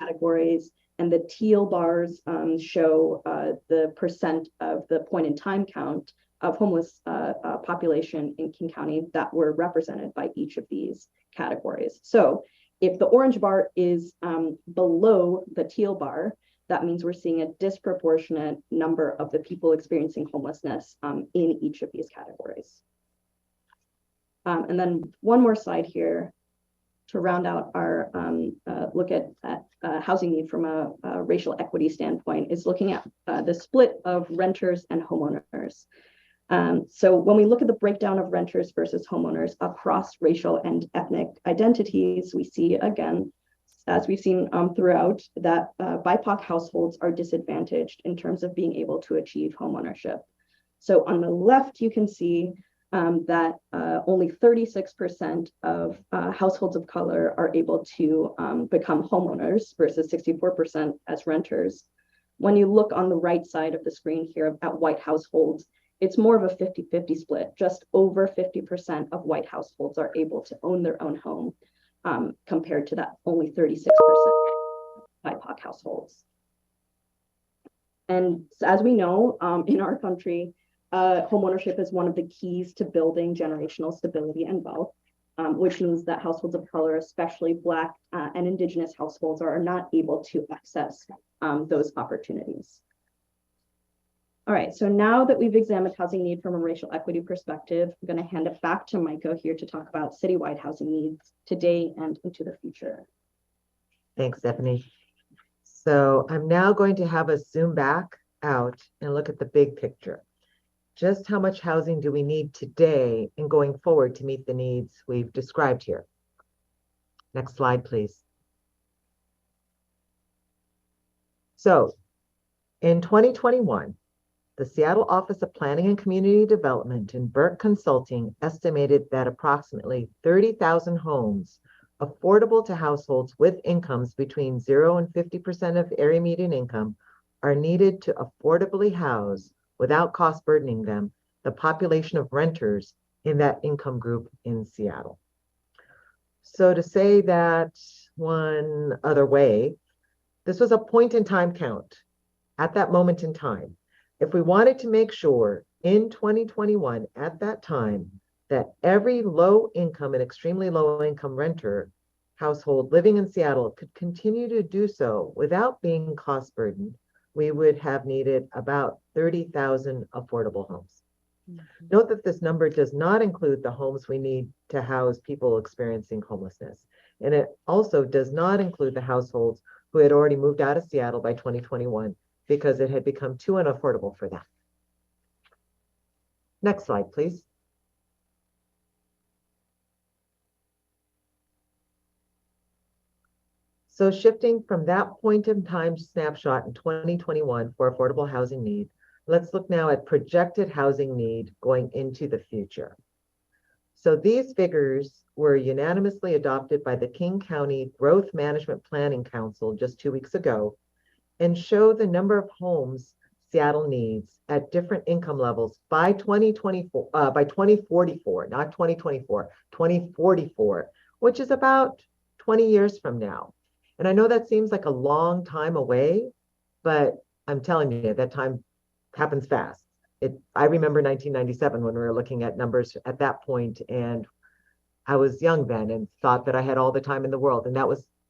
categories. And the teal bars show the percent of the point in time count of homeless population in King County that were represented by each of these categories. So if the orange bar is below the teal bar, that means we're seeing a disproportionate number of the people experiencing homelessness in each of these categories. And then one more slide here to round out our look at housing need from a racial equity standpoint is looking at the split of renters and homeowners. So when we look at the breakdown of renters versus homeowners across racial and ethnic identities, we see again, as we've seen throughout, that BIPOC households are disadvantaged in terms of being able to achieve homeownership. So on the left, you can see that only 36% of households of color are able to become homeowners versus 64% as renters. When you look on the right side of the screen here at white households, it's more of a 50-50 split. Just over 50% of white households are able to own their own home, compared to that only 36% BIPOC households. And as we know, in our country, homeownership is one of the keys to building generational stability and wealth, which means that households of color, especially Black and Indigenous households, are not able to access those opportunities. All right, so now that we've examined housing need from a racial equity perspective, I'm going to hand it back to Maiko here to talk about citywide housing needs today and into the future. Thanks, Stephanie. So I'm now going to have us zoom back out and look at the big picture. Just how much housing do we need today and going forward to meet the needs we've described here? Next slide, please. So in 2021, the Seattle Office of Planning and Community Development and Burke Consulting estimated that approximately 30,000 homes affordable to households with incomes between 0 and 50% of area median income are needed to affordably house, without cost burdening them, the population of renters in that income group in Seattle. So to say that one other way, this was a point in time count at that moment in time. If we wanted to make sure in 2021 at that time that every low income and extremely low income renter household living in Seattle could continue to do so without being cost burdened, we would have needed about 30,000 affordable homes. Note that this number does not include the homes we need to house people experiencing homelessness. And it also does not include the households who had already moved out of Seattle by 2021 because it had become too unaffordable for them. Next slide, please. So shifting from that point in time snapshot in 2021 for affordable housing need, let's look now at projected housing need going into the future. So these figures were unanimously adopted by the King County Growth Management Planning Council just 2 weeks ago and show the number of homes Seattle needs at different income levels by 2044, not 2024, 2044, which is about 20 years from now. And I know that seems like a long time away, but I'm telling you, that time happens fast. I remember 1997 when we were looking at numbers at that point, and I was young then and thought that I had all the time in the world, and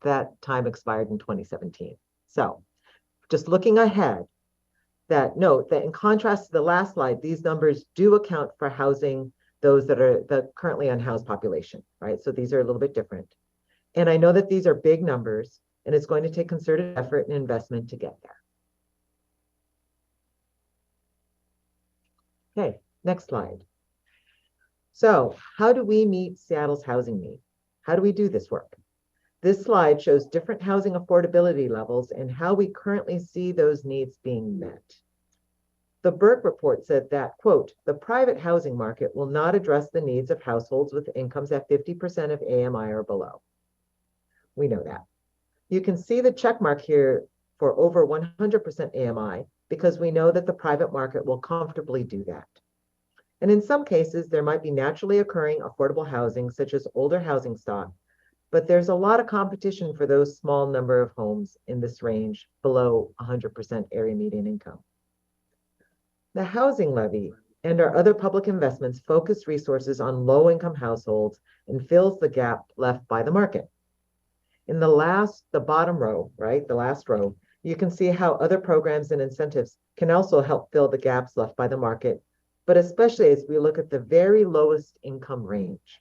that time expired in 2017. So just looking ahead, note that in contrast to the last slide, these numbers do account for housing those that are the currently unhoused population, right? So these are a little bit different. And I know that these are big numbers, and it's going to take concerted effort and investment to get there. Okay, next slide. So how do we meet Seattle's housing need? How do we do this work? This slide shows different housing affordability levels and how we currently see those needs being met. The Burke report said that, quote, the private housing market will not address the needs of households with incomes at 50% of AMI or below. We know that. You can see the check mark here for over 100% AMI because we know that the private market will comfortably do that. And in some cases, there might be naturally occurring affordable housing, such as older housing stock, but there's a lot of competition for those small number of homes in this range below 100% area median income. The housing levy and our other public investments focus resources on low-income households and fills the gap left by the market. In the bottom row, right, the last row, you can see how other programs and incentives can also help fill the gaps left by the market, but especially as we look at the very lowest income range.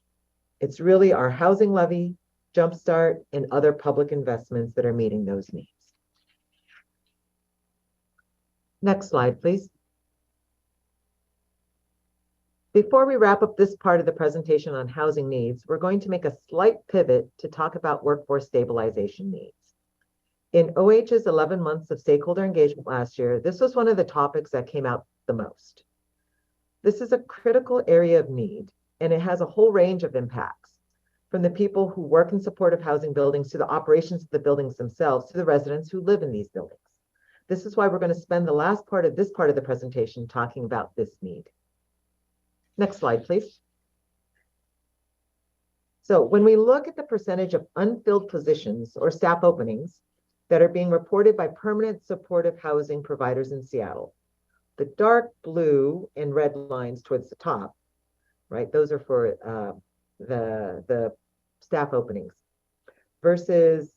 It's really our housing levy, Jumpstart, and other public investments that are meeting those needs. Next slide, please. Before we wrap up this part of the presentation on housing needs, we're going to make a slight pivot to talk about workforce stabilization needs. In OH's 11 months of stakeholder engagement last year, this was one of the topics that came out the most. This is a critical area of need, and it has a whole range of impacts, from the people who work in supportive housing buildings to the operations of the buildings themselves to the residents who live in these buildings. This is why we're going to spend the last part of this part of the presentation talking about this need. Next slide, please. So when we look at the percentage of unfilled positions or staff openings that are being reported by permanent supportive housing providers in Seattle, the dark blue and red lines towards the top, right? Those are for the staff openings versus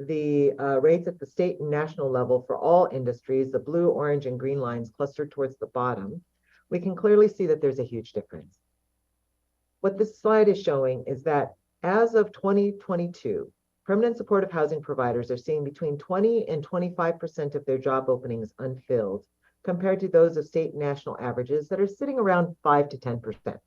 the rates at the state and national level for all industries, the blue, orange, and green lines clustered towards the bottom. We can clearly see that there's a huge difference. What this slide is showing is that as of 2022, permanent supportive housing providers are seeing between 20 and 25% of their job openings unfilled, compared to those of state and national averages that are sitting around 5 to 10%.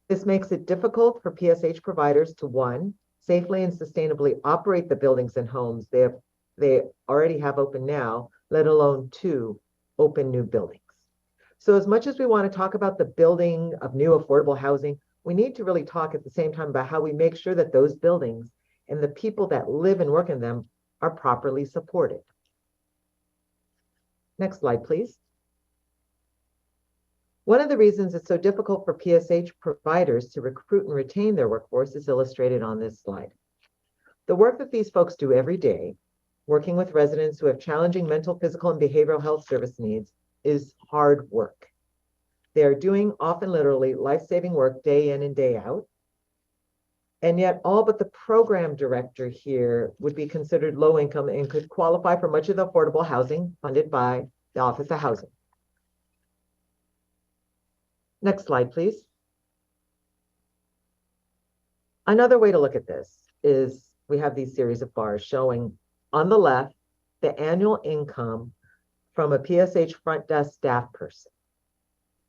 This makes it difficult for PSH providers to, one, safely and sustainably operate the buildings and homes they already have open now, let alone two, open new buildings. So as much as we want to talk about the building of new affordable housing, we need to really talk at the same time about how we make sure that those buildings and the people that live and work in them are properly supported. Next slide, please. One of the reasons it's so difficult for PSH providers to recruit and retain their workforce is illustrated on this slide. The work that these folks do every day, working with residents who have challenging mental, physical, and behavioral health service needs, is hard work. They are doing often literally life-saving work day in and day out. And yet all but the program director here would be considered low income and could qualify for much of the affordable housing funded by the Office of Housing. Next slide, please. Another way to look at this is we have these series of bars showing on the left the annual income from a PSH front desk staff person.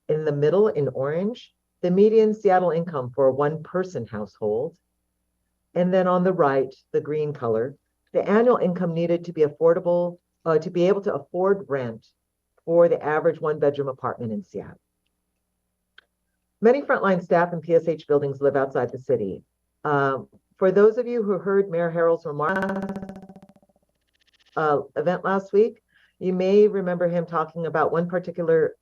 In the middle in orange, the median Seattle income for a one-person household. And then on the right, the green color, the annual income needed to be affordable, to be able to afford rent for the average one-bedroom apartment in Seattle. Many frontline staff in PSH buildings live outside the city. For those of you who heard Mayor Harrell's remarks event last week, you may remember him talking about one particular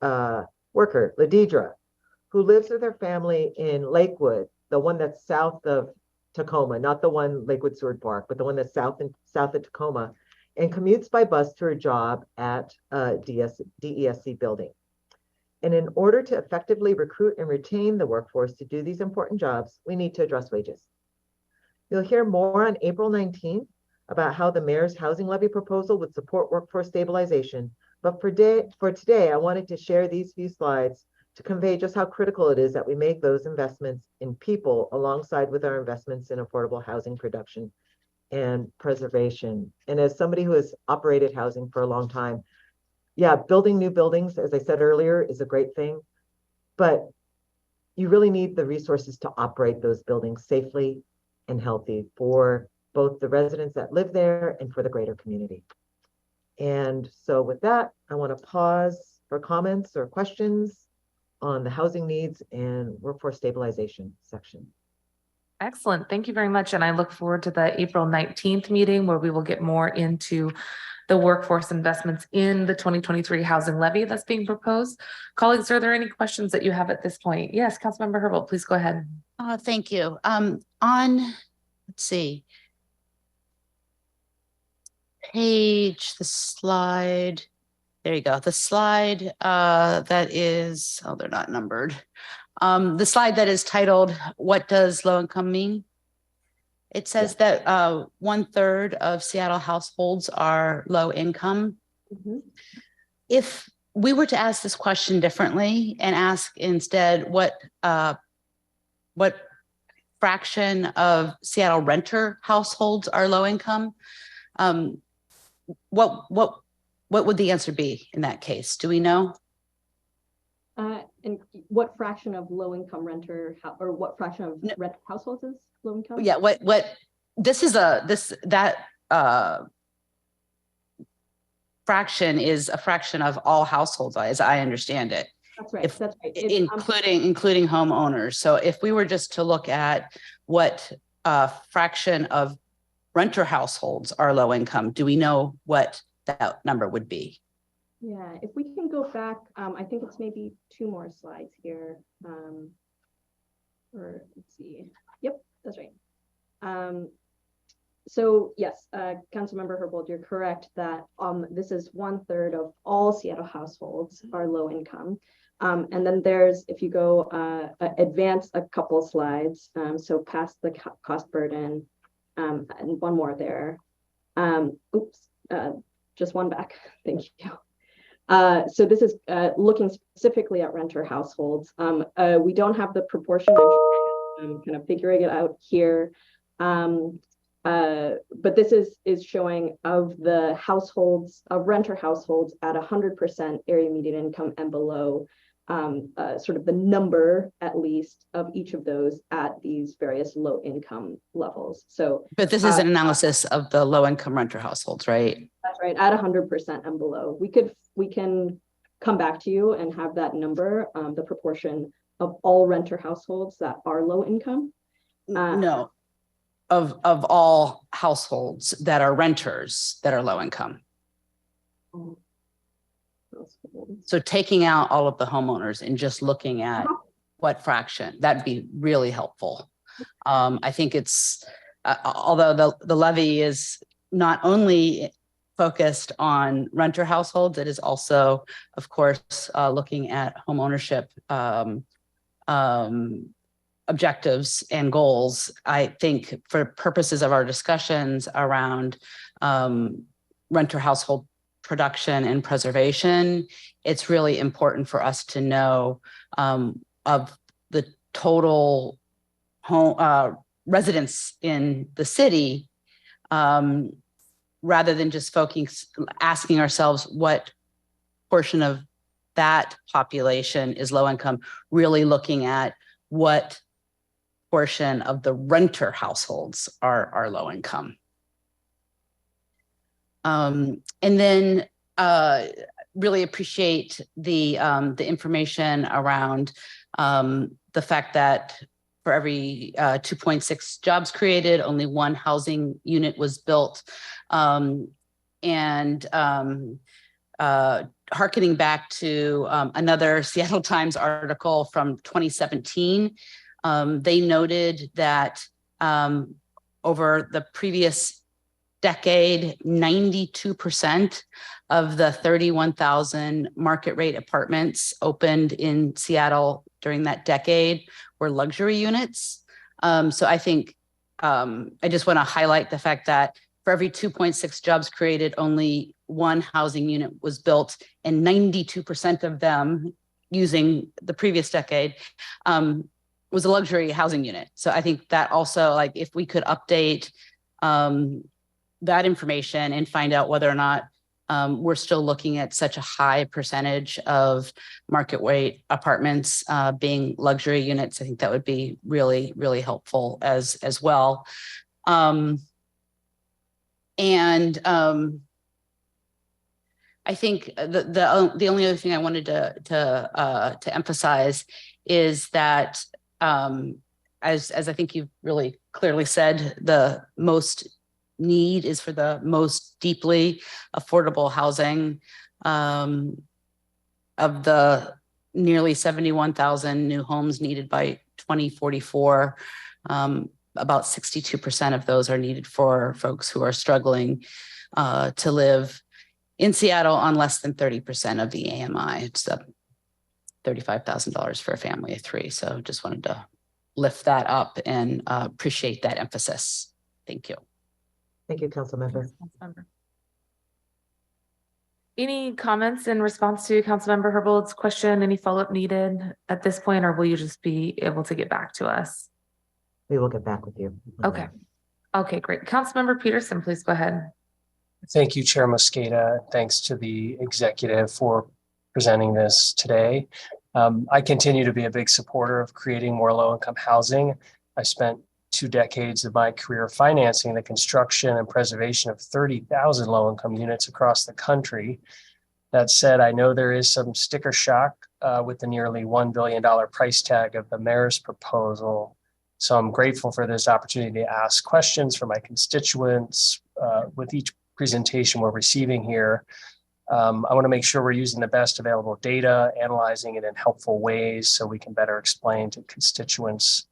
worker, Ladidra, who lives with her family in Lakewood, the one that's south of Tacoma, not the one Lakewood Seward Park, but the one that's south of Tacoma, and commutes by bus to her job at DESC building. And in order to effectively recruit and retain the workforce to do these important jobs, we need to address wages. You'll hear more on April 19th about how the mayor's housing levy proposal would support workforce stabilization. But for today, I wanted to share these few slides to convey just how critical it is that we make those investments in people alongside with our investments in affordable housing production and preservation. And as somebody who has operated housing for a long time, yeah, building new buildings, as I said earlier, is a great thing, but you really need the resources to operate those buildings safely and healthy for both the residents that live there and for the greater community. And so with that, I want to pause for comments or questions on the housing needs and workforce stabilization section. Excellent. Thank you very much. And I look forward to the April 19th meeting where we will get more into the workforce investments in the 2023 housing levy that's being proposed. Colleagues, are there any questions that you have at this point? Yes, Councilmember Herbold, please go ahead. Thank you. Let's see, the slide, there you go. The slide that is, oh, they're not numbered. The slide that is titled, "What does low income mean?" It says that 1/3 of Seattle households are low income. Mm-hmm. If we were to ask this question differently and ask instead what fraction of Seattle renter households are low income, what would the answer be in that case? Do we know? And what fraction of low income renter or what fraction of rent households is low income? Yeah, fraction is a fraction of all households, as I understand it. That's right. That's right. Including homeowners. So if we were just to look at what fraction of renter households are low income, do we know what that number would be. Yeah, if we can go back, I think it's maybe 2 more slides here. Or let's see. Yep, that's right. So yes, Councilmember Herbold, you're correct that this is 1/3 of all Seattle households are low income. And then there's, if you go advance a couple slides, so past the cost burden, and one more there. Oops, just one back. Thank you. So this is looking specifically at renter households. We don't have the proportion. I'm kind of figuring it out here. But this is showing of the households, of renter households at 100% area median income and below, sort of the number, at least, of each of those at these various low income levels. So, but this is an analysis of the low income renter households, right? That's right, at 100% and below. We can come back to you and have that number, the proportion of all renter households that are low income. No, of all households that are renters that are low income. So taking out all of the homeowners and just looking at what fraction, that'd be really helpful. I think it's, although the levy is not only focused on renter households, it is also, of course, looking at home ownership objectives and goals. I think for purposes of our discussions around renter household production and preservation, it's really important for us to know of the total home residents in the city, rather than just asking ourselves what portion of that population is low income, really looking at what portion of the renter households are low income. And then really appreciate the information around the fact that for every 2.6 jobs created, only 1 housing unit was built. Harkening back to another Seattle Times article from 2017, they noted that over the previous decade, 92% of the 31,000 market rate apartments opened in Seattle during that decade were luxury units. So I think I just want to highlight the fact that for every 2.6 jobs created, only 1 housing unit was built, and 92% of them, using the previous decade, was a luxury housing unit. So I think that also, like, if we could update that information and find out whether or not we're still looking at such a high percentage of market rate apartments being luxury units, I think that would be really, really helpful as well. I think the only other thing I wanted to emphasize is that, as I think you've really clearly said, the most need is for the most deeply affordable housing. Of the nearly 71,000 new homes needed by 2044, about 62% of those are needed for folks who are struggling to live in Seattle on less than 30% of the AMI. It's $35,000 for a family of 3. So just wanted to lift that up and appreciate that emphasis. Thank you. Thank you, Councilmember. Any comments in response to Councilmember Herbold's question? Any follow-up needed at this point, or will you just be able to get back to us? We will get back with you. Okay. Okay, great. Councilmember Peterson, please go ahead. Thank you, Chair Mosqueda. Thanks to the executive for presenting this today. I continue to be a big supporter of creating more low-income housing. I spent 2 decades of my career financing the construction and preservation of 30,000 low-income units across the country. That said, I know there is some sticker shock with the nearly $1 billion price tag of the mayor's proposal. So I'm grateful for this opportunity to ask questions for my constituents with each presentation we're receiving here. I want to make sure we're using the best available data, analyzing it in helpful ways so we can better explain to constituents,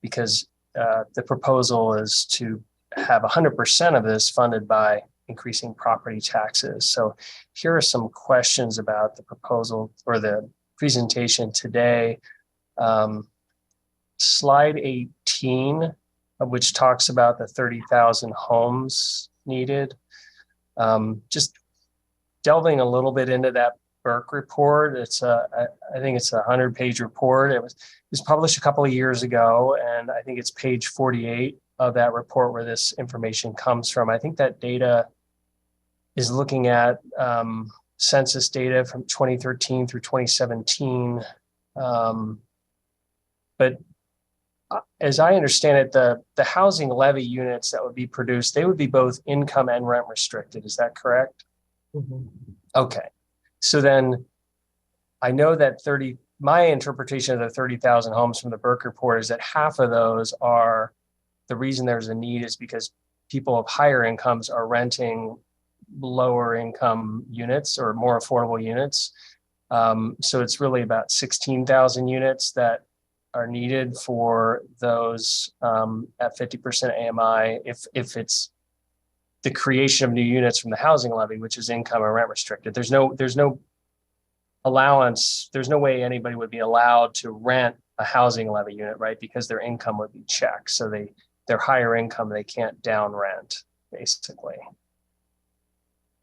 because the proposal is to have 100% of this funded by increasing property taxes. So here are some questions about the proposal or the presentation today. Slide 18, which talks about the 30,000 homes needed. Just delving a little bit into that Burke report. It's I think it's a 100-page report. It was published a couple of years ago, and I think it's page 48 of that report where this information comes from. I think that data is looking at census data from 2013 through 2017. But as I understand it, the housing levy units that would be produced, they would be both income and rent restricted. Is that correct? Mhm. Okay. So then I know that my interpretation of the 30,000 homes from the Burke report is that half of those are, the reason there's a need is because people of higher incomes are renting lower income units or more affordable units. So it's really about 16,000 units that are needed for those at 50% AMI if it's the creation of new units from the housing levy, which is income or rent restricted. There's no allowance. There's no way anybody would be allowed to rent a housing levy unit, right? Because their income would be checked. So they're higher income, they can't down rent, basically.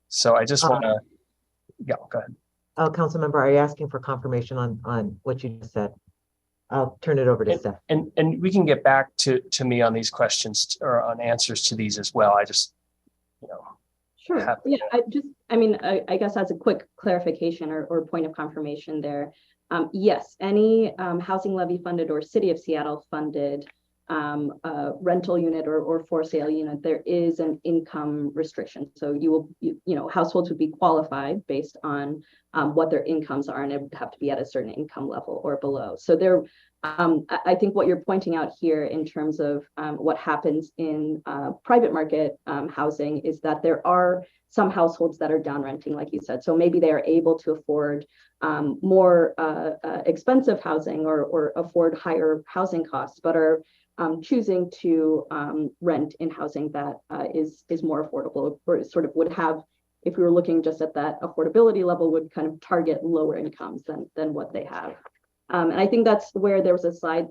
So I just want to, yeah, go ahead. Oh, council member, are you asking for confirmation on what you just said? I'll turn it over to Steph. And we can get back to me on these questions or on answers to these as well. I just, Sure. Yeah, I guess as a quick clarification or point of confirmation there, yes, any housing levy funded or City of Seattle funded rental unit or for sale unit, there is an income restriction. So households would be qualified based on what their incomes are, and it would have to be at a certain income level or below. So there, I think what you're pointing out here in terms of what happens in private market housing is that there are some households that are down renting, like you said. So maybe they are able to afford more expensive housing or afford higher housing costs, but are choosing to rent in housing that is more affordable, or sort of would have, if we were looking just at that affordability level, would kind of target lower incomes than what they have. And I think that's where there was a slide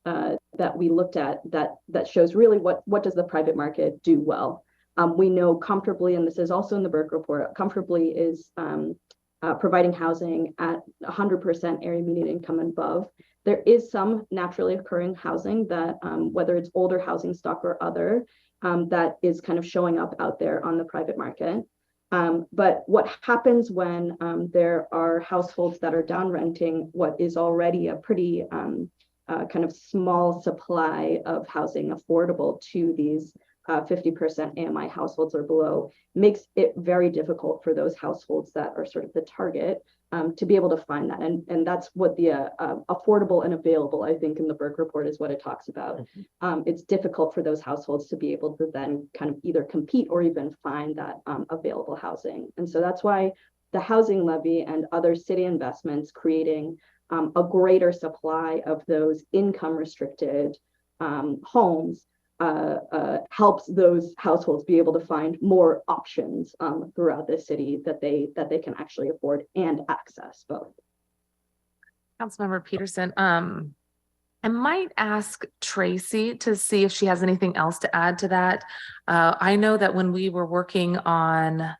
that we looked at that shows really what does the private market do well. We know comfortably, and this is also in the Burke report, comfortably is providing housing at 100% area median income and above. There is some naturally occurring housing that, whether it's older housing stock or other, that is kind of showing up out there on the private market. But what happens when there are households that are down renting what is already a pretty kind of small supply of housing affordable to these 50% AMI households or below, makes it very difficult for those households that are sort of the target to be able to find that. And that's what the affordable and available, I think in the Burke report is what it talks about. It's difficult for those households to be able to then kind of either compete or even find that available housing. And so that's why the housing levy and other city investments creating a greater supply of those income restricted homes helps those households be able to find more options throughout the city that they can actually afford and access both. Councilmember Peterson, I might ask Tracy to see if she has anything else to add to that. I know that when we were working on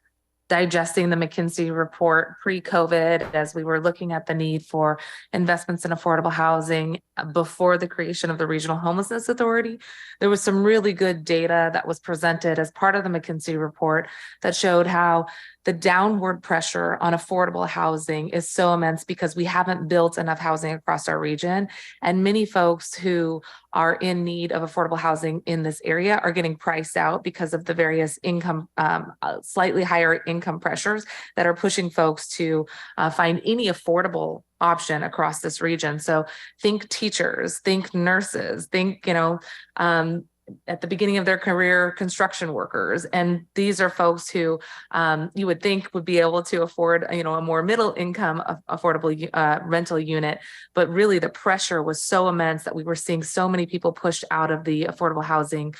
digesting the McKinsey report pre-COVID, as we were looking at the need for investments in affordable housing before the creation of the Regional Homelessness Authority, there was some really good data that was presented as part of the McKinsey report that showed how the downward pressure on affordable housing is so immense because we haven't built enough housing across our region. And many folks who are in need of affordable housing in this area are getting priced out because of the various income, slightly higher income pressures that are pushing folks to find any affordable option across this region. So think teachers, think nurses, think, at the beginning of their career construction workers. And these are folks who you would think would be able to afford, a more middle income affordable rental unit. But really the pressure was so immense that we were seeing so many people pushed out of the affordable housing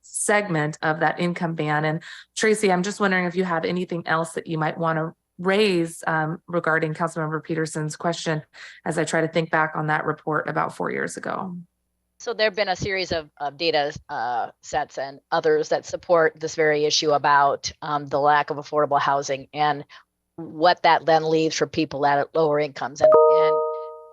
segment of that income band. And Tracy, I'm just wondering if you have anything else that you might want to raise regarding Councilmember Peterson's question as I try to think back on that report about 4 years ago. So there have been a series of data sets and others that support this very issue about the lack of affordable housing and what that then leaves for people at lower incomes. And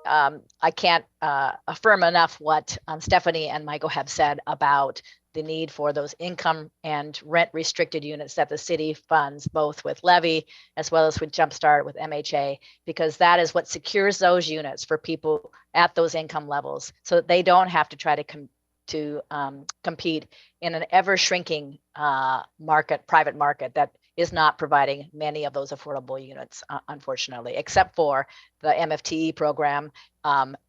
I can't affirm enough what Stephanie and Michael have said about the need for those income and rent restricted units that the city funds, both with Levy as well as with Jumpstart with MHA, because that is what secures those units for people at those income levels, so that they don't have to try to compete in an ever shrinking private market that is not providing many of those affordable units, unfortunately, except for the MFTE program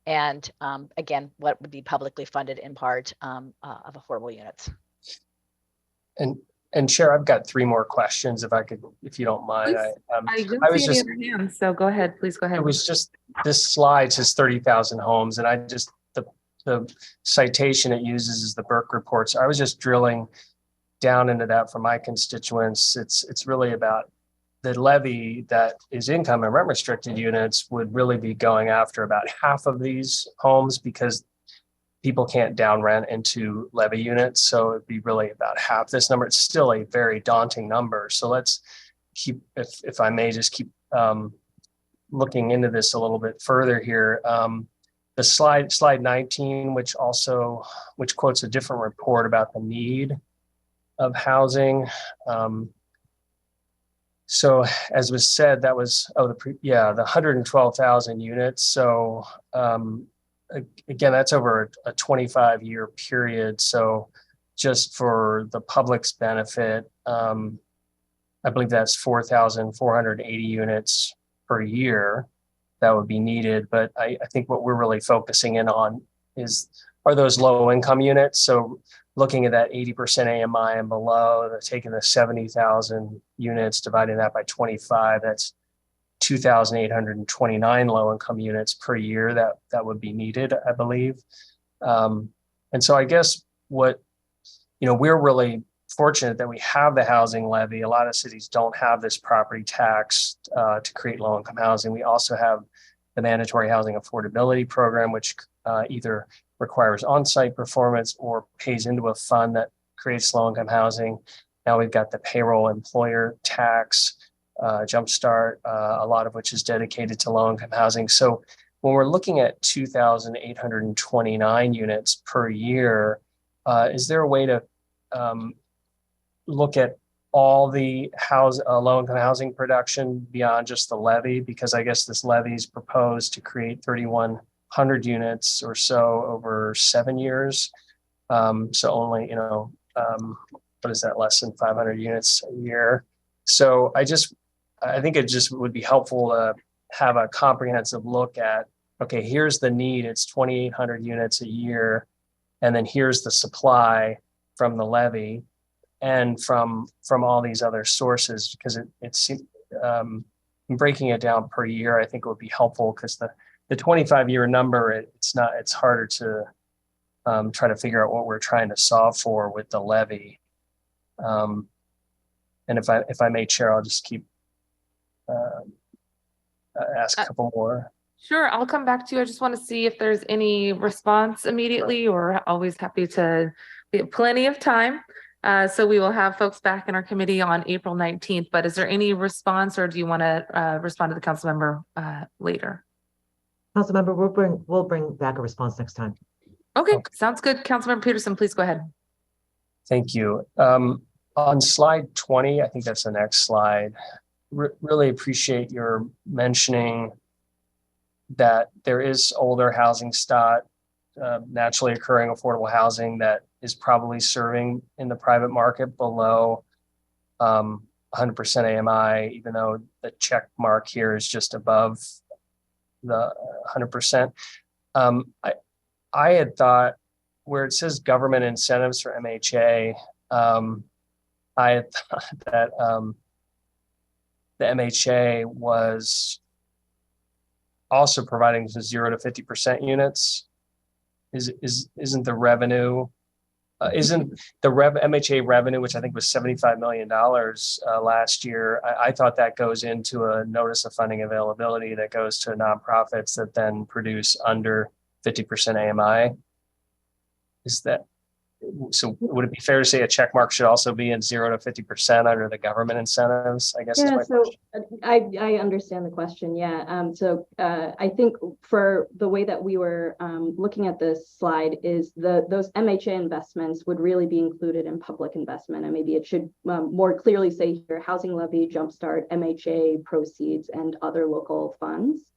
and again, what would be publicly funded in part of affordable units. And Chair, I've got 3 more questions if you don't mind. I didn't see any other hands, so go ahead, please go ahead. It was just, this slide says 30,000 homes, and the citation it uses is the Burke reports. I was just drilling down into that for my constituents. It's really about the levy that is income and rent restricted units would really be going after about half of these homes because people can't down rent into levy units. So it'd be really about half this number. It's still a very daunting number. So let's keep, if I may just keep looking into this a little bit further here. The slide 19, which quotes a different report about the need of housing. So as was said, that was, the 112,000 units. So again, that's over a 25-year period. So just for the public's benefit, I believe that's 4,480 units per year that would be needed. But I think what we're really focusing in on are those low income units. So looking at that 80% AMI and below, taking the 70,000 units, dividing that by 25, that's 2,829 low income units per year that would be needed, I believe. And so I guess we're really fortunate that we have the housing levy. A lot of cities don't have this property tax to create low income housing. We also have the mandatory housing affordability program, which either requires on-site performance or pays into a fund that creates low-income housing. Now we've got the payroll employer tax, Jumpstart, a lot of which is dedicated to low-income housing. So when we're looking at 2,829 units per year, is there a way to look at all the low-income housing production beyond just the levy? Because I guess this levy is proposed to create 3,100 units or so over 7 years. So only, what is that, less than 500 units a year. So I think it just would be helpful to have a comprehensive look at, okay, here's the need, it's 2,800 units a year. And then here's the supply from the levy and from all these other sources, because it's breaking it down per year, I think it would be helpful, because the 25-year number, it's harder to try to figure out what we're trying to solve for with the levy. And if I may, Chair, I'll just keep ask a couple more. Sure, I'll come back to you. I just want to see if there's any response immediately, or always happy to. We have plenty of time. So we will have folks back in our committee on April 19th, but is there any response, or do you want to respond to the council member later? Council member, we'll bring back a response next time. Okay, sounds good. Councilmember Peterson, please go ahead. Thank you. On slide 20, I think that's the next slide. Really appreciate your mentioning that there is older housing stock, naturally occurring affordable housing that is probably serving in the private market below 100% AMI, even though the check mark here is just above the 100%. I had thought where it says government incentives for MHA, I had thought that the MHA was also providing 0 to 50% units. Isn't the revenue? Isn't the MHA revenue, which I think was $75 million last year, I thought that goes into a notice of funding availability that goes to nonprofits that then produce under 50% AMI. Is that, so would it be fair to say a check mark should also be in 0 to 50% under the government incentives, I guess is Yeah, my so question. I understand the question. Yeah. I think for the way that we were looking at this slide is those MHA investments would really be included in public investment, and maybe it should more clearly say here housing levy, jumpstart, MHA proceeds, and other local funds.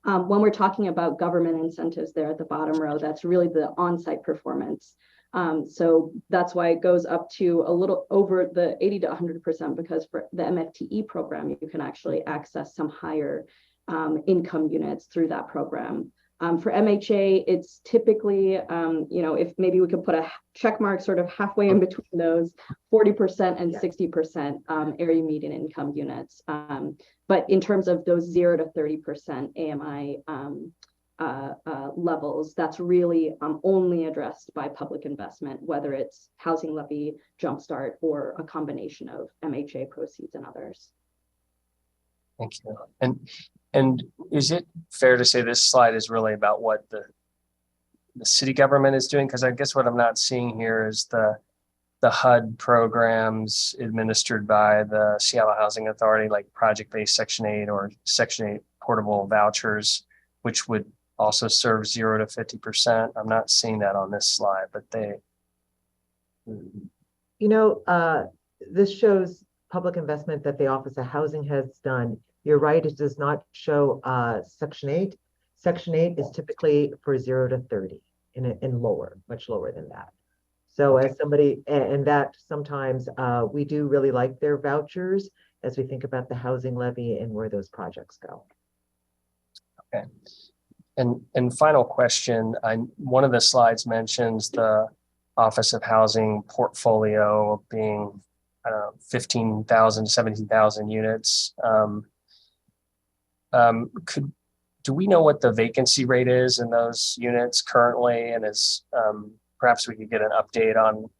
When we're talking about government incentives there at the bottom row, that's really the on-site performance. So that's why it goes up to a little over the 80 to 100%, because for the MFTE program, you can actually access some higher income units through that program. For MHA, it's typically, if maybe we could put a check mark sort of halfway in between those 40% and 60% area median income units. But in terms of those 0 to 30% AMI levels, that's really only addressed by public investment, whether it's housing levy, jumpstart, or a combination of MHA proceeds and others. Thank you. And is it fair to say this slide is really about what the city government is doing? Because I guess what I'm not seeing here is the HUD programs administered by the Seattle Housing Authority, like project-based Section 8 or Section 8 portable vouchers, which would also serve 0 to 50%. I'm not seeing that on this slide, but this shows public investment that the Office of Housing has done. You're right, it does not show Section 8. Section 8 is typically for 0 to 30 and lower, much lower than that. So as somebody, and that sometimes we do really like their vouchers as we think about the housing levy and where those projects go. Okay. And final question, one of the slides mentions the Office of Housing portfolio being 15,000 to 17,000 units. Do we know what the vacancy rate is in those units currently? And perhaps we could get an update on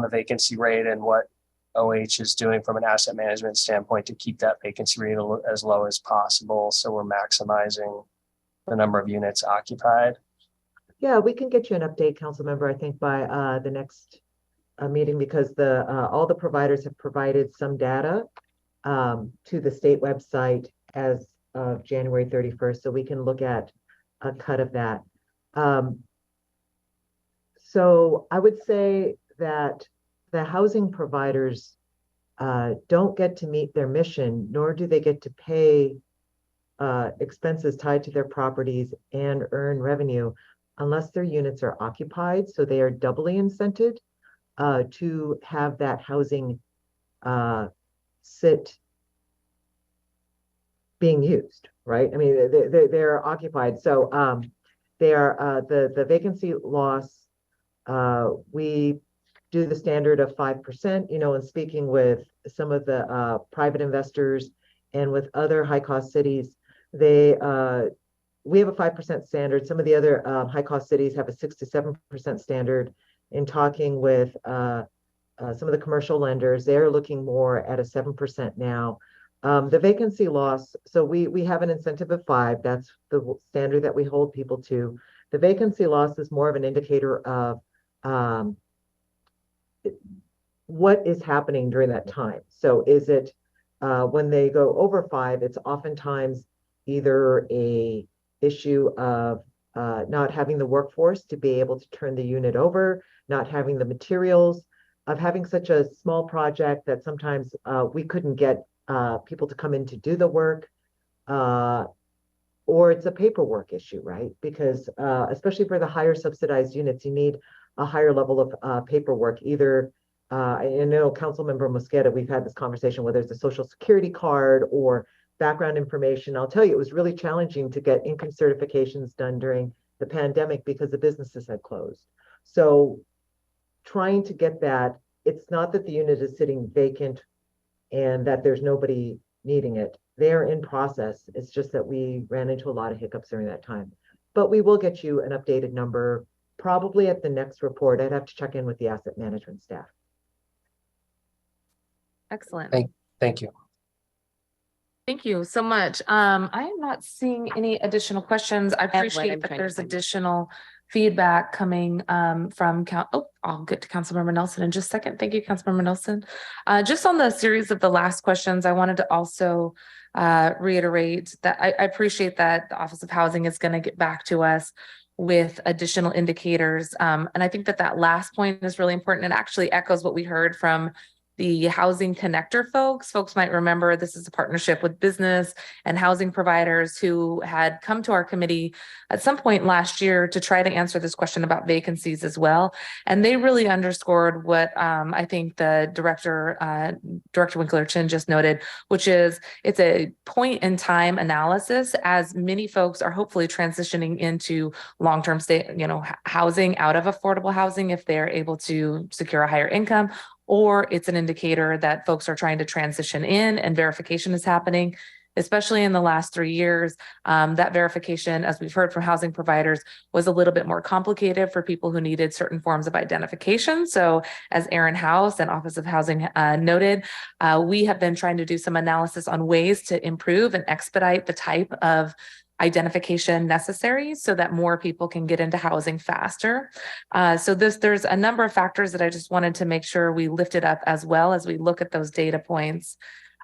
the vacancy rate and what OH is doing from an asset management standpoint to keep that vacancy rate as low as possible, so we're maximizing the number of units occupied. Yeah, we can get you an update, council member, I think by the next meeting, because all the providers have provided some data to the state website as of January 31st, so we can look at a cut of that. So I would say that the housing providers don't get to meet their mission, nor do they get to pay expenses tied to their properties and earn revenue unless their units are occupied. So they are doubly incented to have that housing sit being used, right? I mean, they're occupied. So the vacancy loss, we do the standard of 5%, and speaking with some of the private investors and with other high cost cities, we have a 5% standard. Some of the other high cost cities have a 6 to 7% standard. In talking with some of the commercial lenders, they're looking more at a 7% now. The vacancy loss, so we have an incentive of 5. That's the standard that we hold people to. The vacancy loss is more of an indicator of what is happening during that time. So is it when they go over 5, it's oftentimes either a issue of not having the workforce to be able to turn the unit over, not having the materials, of having such a small project that sometimes we couldn't get people to come in to do the work, or it's a paperwork issue, right? Because especially for the higher subsidized units, you need a higher level of paperwork. Either, I know Councilmember Mosqueda, we've had this conversation, whether it's a social security card or background information. I'll tell you, it was really challenging to get income certifications done during the pandemic because the businesses had closed. So trying to get that, it's not that the unit is sitting vacant and that there's nobody needing it. They're in process. It's just that we ran into a lot of hiccups during that time. But we will get you an updated number probably at the next report. I'd have to check in with the asset management staff. Excellent. Thank you. Thank you so much. I am not seeing any additional questions. I appreciate that there's additional feedback coming from I'll get to Councilmember Nelson in just a second. Thank you, Councilmember Nelson. Just on the series of the last questions, I wanted to also reiterate that I appreciate that the Office of Housing is going to get back to us with additional indicators. And I think that that last point is really important and actually echoes what we heard from the Housing Connector folks. Folks might remember this is a partnership with business and housing providers who had come to our committee at some point last year to try to answer this question about vacancies as well. And they really underscored what I think the Director Winkler-Chin just noted, which is it's a point in time analysis as many folks are hopefully transitioning into long-term housing out of affordable housing if they're able to secure a higher income, or it's an indicator that folks are trying to transition in and verification is happening, especially in the last 3 years. That verification, as we've heard from housing providers, was a little bit more complicated for people who needed certain forms of identification. So as Aaron House and Office of Housing noted, we have been trying to do some analysis on ways to improve and expedite the type of identification necessary so that more people can get into housing faster. So there's a number of factors that I just wanted to make sure we lifted up as well as we look at those data points.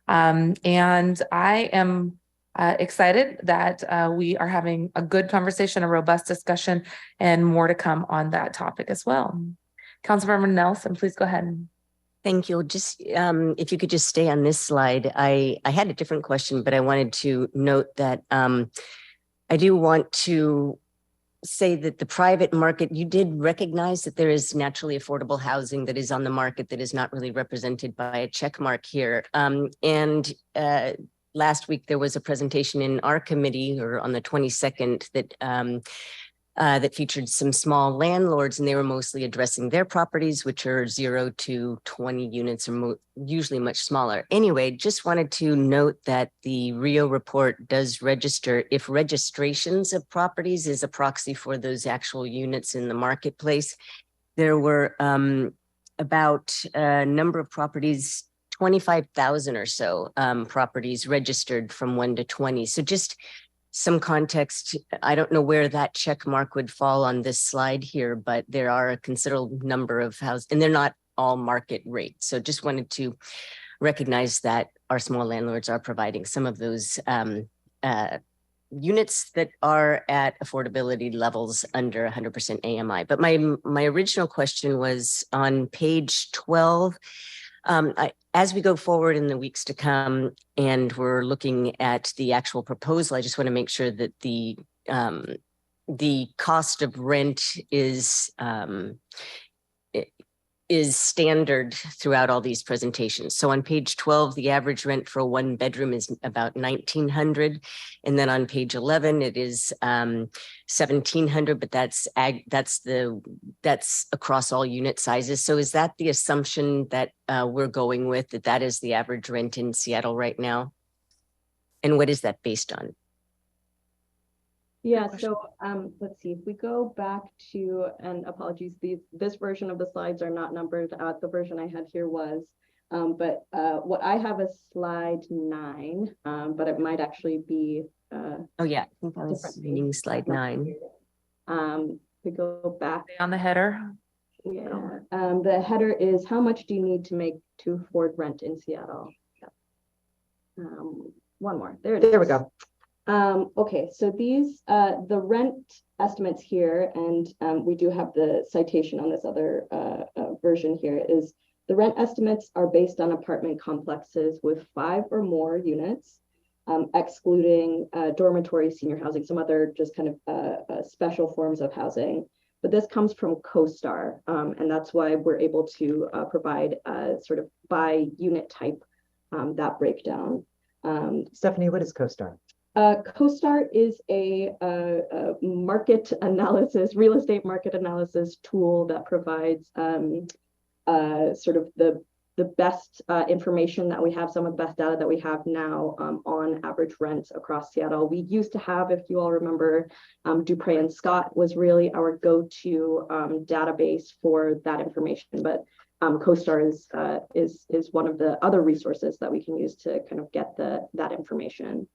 And I am excited that we are having a good conversation, a robust discussion, and more to come on that topic as well. Councilmember Nelson, please go ahead. Thank you. Just if you could just stay on this slide. I had a different question, but I wanted to note that I do want to say that the private market, you did recognize that there is naturally affordable housing that is on the market that is not really represented by a check mark here. And last week there was a presentation in our committee, or on the 22nd, that featured some small landlords, and they were mostly addressing their properties, which are 0 to 20 units, or usually much smaller. Anyway, just wanted to note that the Rio report does register if registrations of properties is a proxy for those actual units in the marketplace. There were about a number of properties, 25,000 or so properties registered from 1 to 20. So just some context, I don't know where that check mark would fall on this slide here, but there are a considerable number of houses, and they're not all market rate. So just wanted to recognize that our small landlords are providing some of those units that are at affordability levels under 100% AMI. But my original question was on page 12. As we go forward in the weeks to come and we're looking at the actual proposal, I just want to make sure that the cost of rent is standard throughout all these presentations. So on page 12, the average rent for a 1-bedroom is about $1,900. And then on page 11, it is $1,700, but that's across all unit sizes. So is that the assumption that we're going with, that is the average rent in Seattle right now? And what is that based on? Yeah, so let's see, if we go back to, and apologies, this version of the slides are not numbered. The version I had here was, but what I have is slide 9, but it might actually be. Oh yeah, I think I was reading slide 9. We go back. On the header. Yeah, the header is, how much do you need to afford rent in Seattle? Yeah. One more, there it is. There we go. Okay, so these, the rent estimates here, and we do have the citation on this other version here, is the rent estimates are based on apartment complexes with 5 or more units, excluding dormitory, senior housing, some other just kind of special forms of housing. But this comes from CoStar, and that's why we're able to provide sort of by unit type that breakdown. Stephanie, what is CoStar? CoStar is a market analysis, real estate market analysis tool that provides sort of the best information that we have, some of the best data that we have now on average rents across Seattle. We used to have, if you all remember, Dupre and Scott was really our go-to database for that information, but CoStar is one of the other resources that we can use to kind of get that information.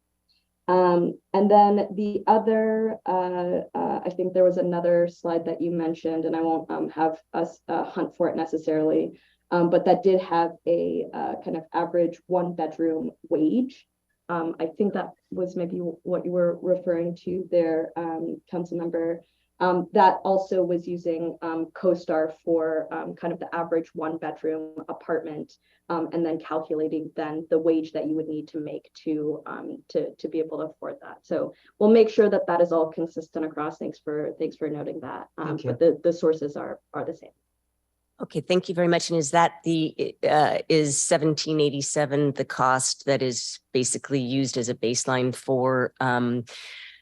And then the other, I think there was another slide that you mentioned, and I won't have us hunt for it necessarily, but that did have a kind of average one-bedroom wage. I think that was maybe what you were referring to there, council member. That also was using CoStar for kind of the average one-bedroom apartment, and then calculating then the wage that you would need to make to be able to afford that. So we'll make sure that that is all consistent across. Thanks for noting that. But the sources are the same. Okay, thank you very much. And is that is 1787 the cost that is basically used as a baseline for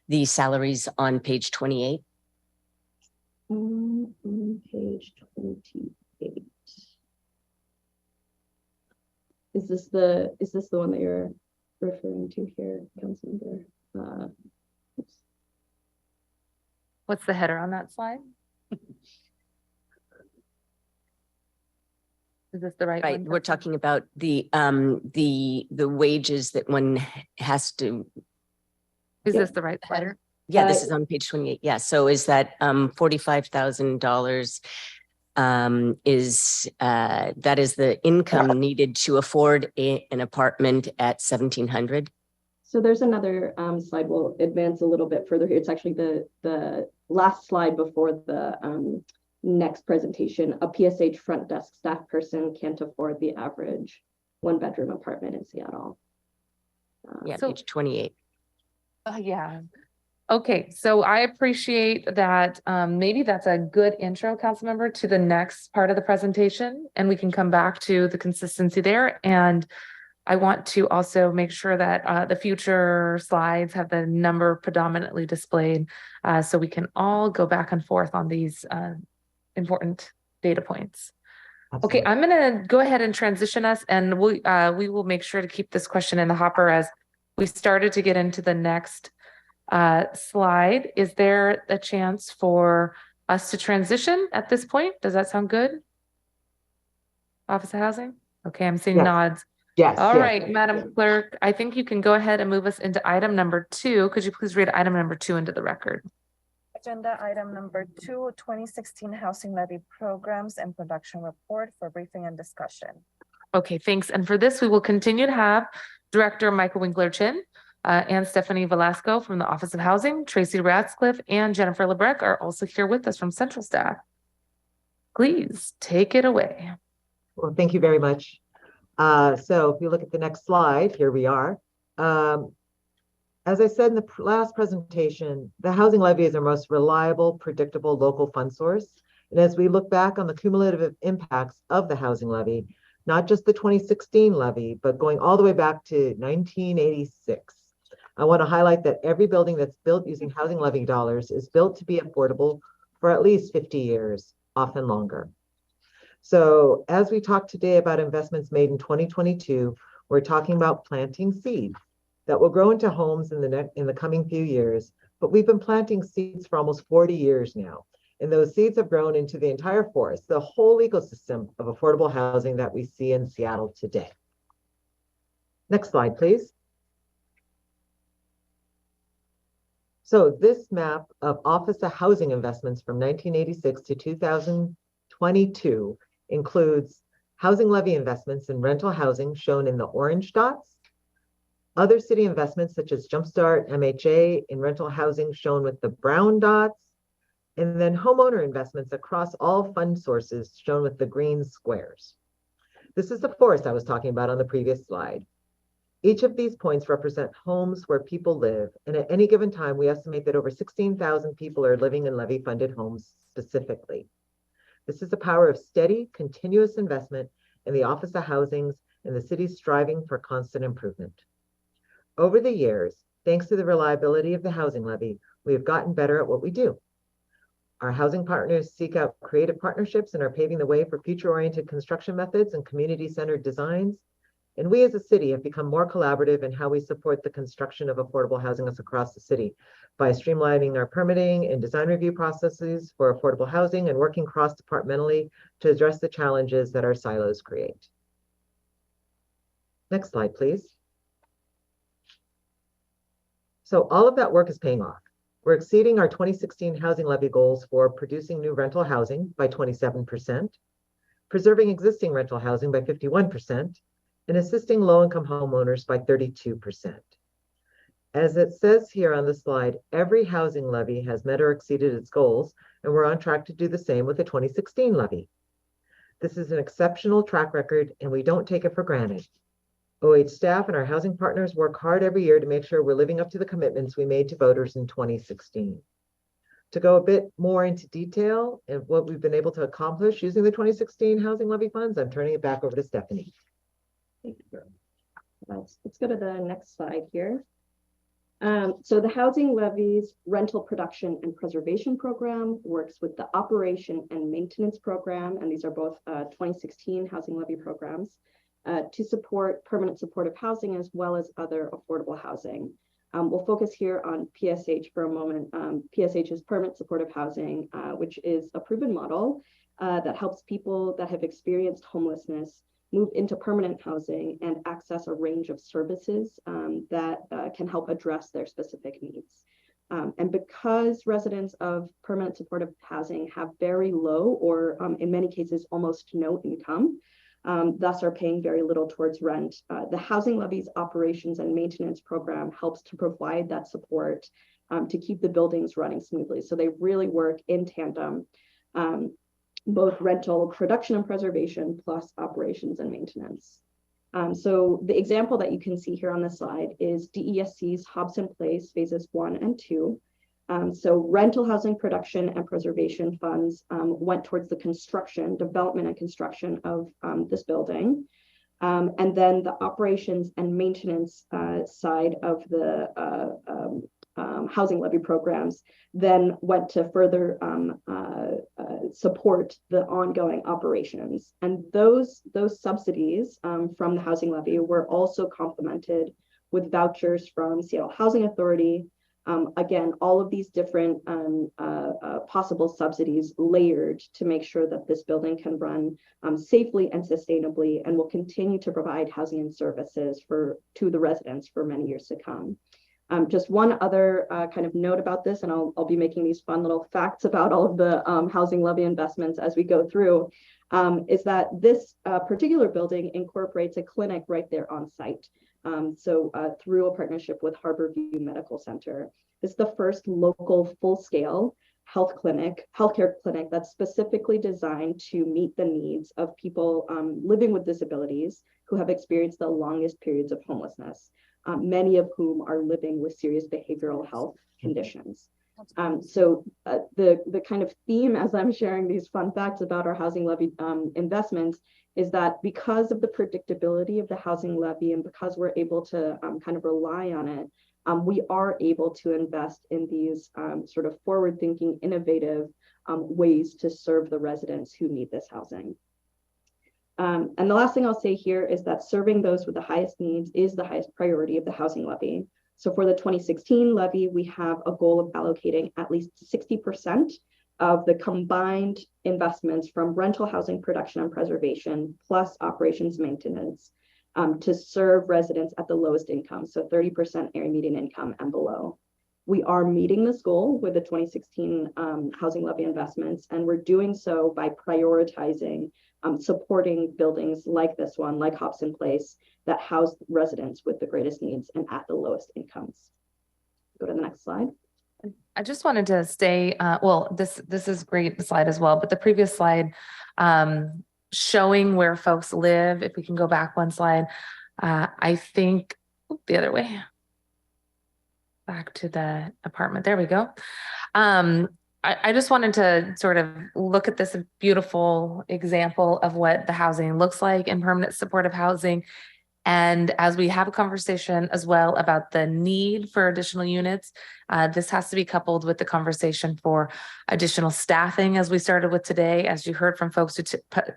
the salaries on page 28? On page 28. Is this the one that you're referring to here, Councilmember? What's the header on that slide? Is this the right one? We're talking about the wages that one has to. Is this the right header? Yeah, this is on page 28. Yeah. So is that $45,000 is that is the income needed to afford an apartment at 1,700? So there's another slide. We'll advance a little bit further here. It's actually the last slide before the next presentation. A PSH front desk staff person can't afford the average one-bedroom apartment in Seattle. Yeah, page 28. Yeah. Okay, so I appreciate that. Maybe that's a good intro, Councilmember, to the next part of the presentation, and we can come back to the consistency there. And I want to also make sure that the future slides have the number predominantly displayed, so we can all go back and forth on these important data points. Absolutely. Okay, I'm going to go ahead and transition us, and we will make sure to keep this question in the hopper as we started to get into the next slide. Is there a chance for us to transition at this point? Does that sound good? Office of Housing? Okay, I'm seeing nods. Yes. All right, Madam Clerk, I think you can go ahead and move us into item number 2. Could you please read item number 2 into the record? Agenda item number 2, 2016 Housing Levy Programs and Production Report for briefing and discussion. Okay, thanks. And for this, we will continue to have Director Michael Winkler-Chin and Stephanie Velasco from the Office of Housing. Tracy Ratcliffe and Jennifer Lebrecq are also here with us from Central Staff. Please take it away. Well, thank you very much. So if you look at the next slide, here we are. As I said in the last presentation, the housing levy is our most reliable, predictable local fund source. And as we look back on the cumulative impacts of the housing levy, not just the 2016 levy, but going all the way back to 1986, I want to highlight that every building that's built using housing levy dollars is built to be affordable for at least 50 years, often longer. So as we talk today about investments made in 2022, we're talking about planting seeds that will grow into homes in the coming few years, but we've been planting seeds for almost 40 years now. And those seeds have grown into the entire forest, the whole ecosystem of affordable housing that we see in Seattle today. Next slide, please. So this map of Office of Housing investments from 1986 to 2022 includes housing levy investments in rental housing shown in the orange dots, other city investments such as Jumpstart, MHA in rental housing shown with the brown dots, and then homeowner investments across all fund sources shown with the green squares. This is the forest I was talking about on the previous slide. Each of these points represent homes where people live, and at any given time, we estimate that over 16,000 people are living in levy-funded homes specifically. This is the power of steady, continuous investment in the Office of Housing's and the city's striving for constant improvement. Over the years, Thanks to the reliability of the housing levy, we have gotten better at what we do. Our housing partners seek out creative partnerships and are paving the way for future-oriented construction methods and community-centered designs. And we as a city have become more collaborative in how we support the construction of affordable housing across the city by streamlining our permitting and design review processes for affordable housing and working cross-departmentally to address the challenges that our silos create. Next slide, please. So all of that work is paying off. We're exceeding our 2016 housing levy goals for producing new rental housing by 27%, preserving existing rental housing by 51%, and assisting low-income homeowners by 32%. As it says here on the slide, every housing levy has met or exceeded its goals, and we're on track to do the same with the 2016 levy. This is an exceptional track record, and we don't take it for granted. OH staff and our housing partners work hard every year to make sure we're living up to the commitments we made to voters in 2016. To go a bit more into detail and what we've been able to accomplish using the 2016 housing levy funds, I'm turning it back over to Stephanie. Thank you. Let's go to the next slide here. So the housing levies rental production and preservation program works with the operation and maintenance program, and these are both 2016 housing levy programs, to support permanent supportive housing as well as other affordable housing. We'll focus here on PSH for a moment. PSH is permanent supportive housing, which is a proven model that helps people that have experienced homelessness move into permanent housing and access a range of services that can help address their specific needs. And because residents of permanent supportive housing have very low or in many cases almost no income, thus are paying very little towards rent, the housing levies operations and maintenance program helps to provide that support to keep the buildings running smoothly. So they really work in tandem, both rental production and preservation plus operations and maintenance. So the example that you can see here on the slide is DESC's Hobson Place phases 1 and 2. So rental housing production and preservation funds went towards the development and construction of this building. And then the operations and maintenance side of the housing levy programs then went to further support the ongoing operations. And those subsidies from the housing levy were also complemented with vouchers from Seattle Housing Authority. Again, all of these different possible subsidies layered to make sure that this building can run safely and sustainably and will continue to provide housing and services to the residents for many years to come. Just one other kind of note about this, and I'll be making these fun little facts about all of the housing levy investments as we go through, is that this particular building incorporates a clinic right there on site. So through a partnership with Harborview Medical Center. This is the first local full-scale healthcare clinic that's specifically designed to meet the needs of people living with disabilities who have experienced the longest periods of homelessness, many of whom are living with serious behavioral health conditions. So the kind of theme as I'm sharing these fun facts about our housing levy investments is that because of the predictability of the housing levy and because we're able to kind of rely on it, we are able to invest in these sort of forward-thinking, innovative ways to serve the residents who need this housing. And the last thing I'll say here is that serving those with the highest needs is the highest priority of the housing levy. So for the 2016 levy, we have a goal of allocating at least 60% of the combined investments from rental housing production and preservation plus operations maintenance to serve residents at the lowest income, so 30% area median income and below. We are meeting this goal with the 2016 housing levy investments, and we're doing so by prioritizing supporting buildings like this one, like Hobson Place, that house residents with the greatest needs and at the lowest incomes. Go to the next slide. I just wanted to stay, well, this is a great slide as well, but the previous slide showing where folks live, if we can go back one slide, I think the other way, back to the apartment, there we go. I just wanted to sort of look at this beautiful example of what the housing looks like in permanent supportive housing And as we have a conversation as well about the need for additional units, this has to be coupled with the conversation for additional staffing, as we started with today, as you heard from folks who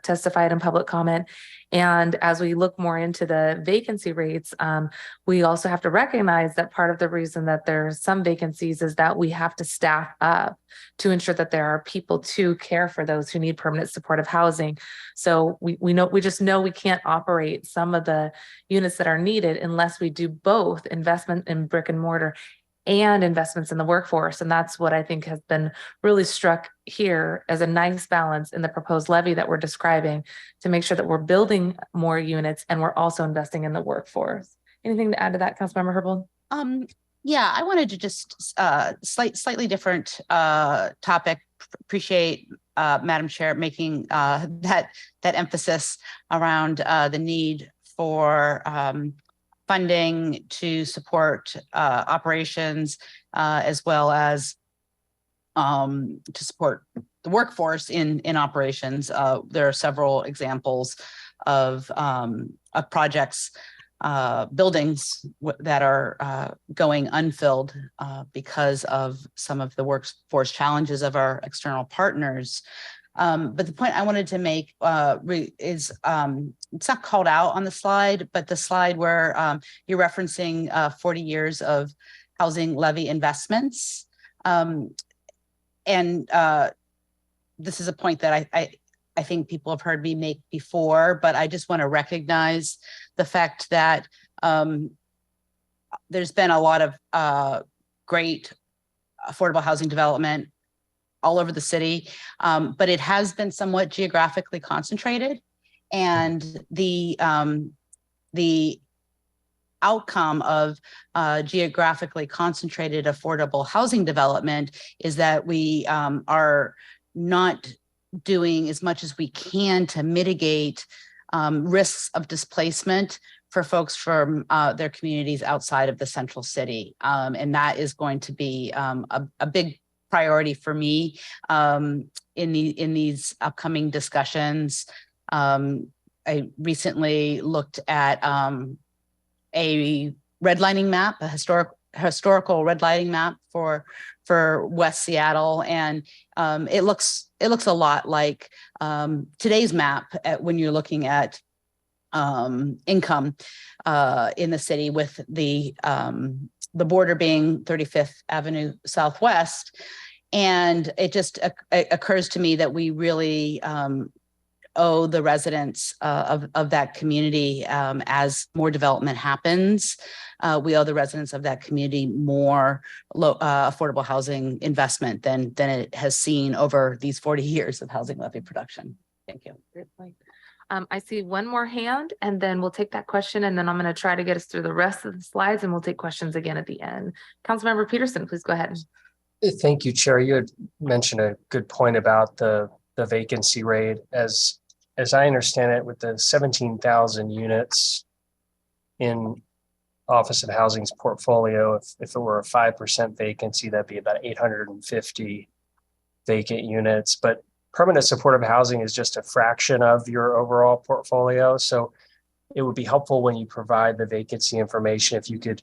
testified in public comment. And as we look more into the vacancy rates, we also have to recognize that part of the reason that there are some vacancies is that we have to staff up to ensure that there are people to care for those who need permanent supportive housing. So we just know we can't operate some of the units that are needed unless we do both investment in brick and mortar and investments in the workforce. And that's what I think has been really struck here as a nice balance in the proposed levy that we're describing, to make sure that we're building more units and we're also investing in the workforce. Anything to add to that, Councilmember Herbold? Yeah, I wanted to just slightly different topic. Appreciate Madam Chair making that emphasis around the need for funding to support operations, as well as to support the workforce in operations. There are several examples of projects, buildings that are going unfilled because of some of the workforce challenges of our external partners. But the point I wanted to make is it's not called out on the slide, but the slide where you're referencing 40 years of housing levy investments. And this is a point that I think people have heard me make before, but I just want to recognize the fact that there's been a lot of great affordable housing development all over the city, but it has been somewhat geographically concentrated. And the outcome of geographically concentrated affordable housing development is that we are not doing as much as we can to mitigate risks of displacement for folks from their communities outside of the central city. And that is going to be a big priority for me in these upcoming discussions. I recently looked at a redlining map, a historical redlining map for West Seattle, and it looks a lot like today's map when you're looking at income in the city, with the border being 35th Avenue Southwest. And it just occurs to me that we really owe the residents of that community, as more development happens, we owe the residents of that community more affordable housing investment than it has seen over these 40 years of housing levy production. Thank you. Great point. I see one more hand, and then we'll take that question, and then I'm going to try to get us through the rest of the slides, and we'll take questions again at the end. Councilmember Peterson, please go ahead. Thank you, Chair. You had mentioned a good point about the vacancy rate. As I understand it, with the 17,000 units in Office of Housing's portfolio, if it were a 5% vacancy, that'd be about 850 vacant units. But permanent supportive housing is just a fraction of your overall portfolio. So it would be helpful when you provide the vacancy information if you could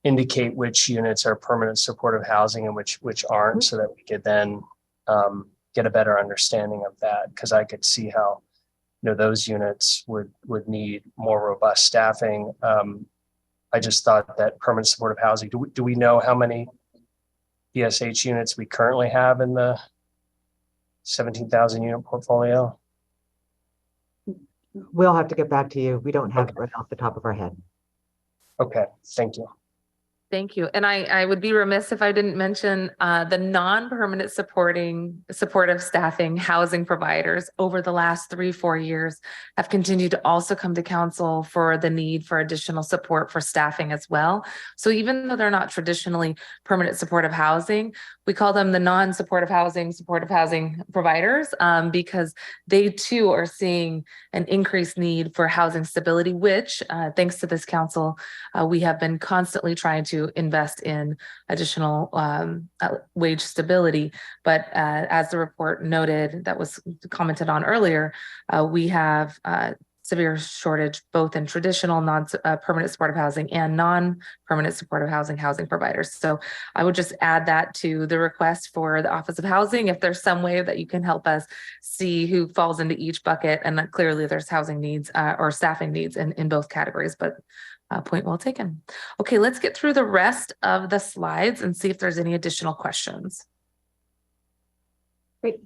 indicate which units are permanent supportive housing and which aren't, so that we could then get a better understanding of that, because I could see how those units would need more robust staffing. I just thought that permanent supportive housing, do we know how many PSH units we currently have in the 17,000 unit portfolio? We'll have to get back to you. We don't have it right off the top of our head. Okay, thank you. Thank you. And I would be remiss if I didn't mention the non-permanent supportive staffing housing providers over the last 3-4 years have continued to also come to council for the need for additional support for staffing as well. So even though they're not traditionally permanent supportive housing, we call them the non-supportive housing providers, because they too are seeing an increased need for housing stability, which thanks to this council, we have been constantly trying to invest in additional wage stability. But as the report noted, that was commented on earlier, we have severe shortage, both in traditional non-permanent supportive housing and non-permanent supportive housing providers. So I would just add that to the request for the Office of Housing, if there's some way that you can help us see who falls into each bucket, and that clearly there's housing needs or staffing needs in both categories, but point well taken. Okay, let's get through the rest of the slides and see if there's any additional questions. Great.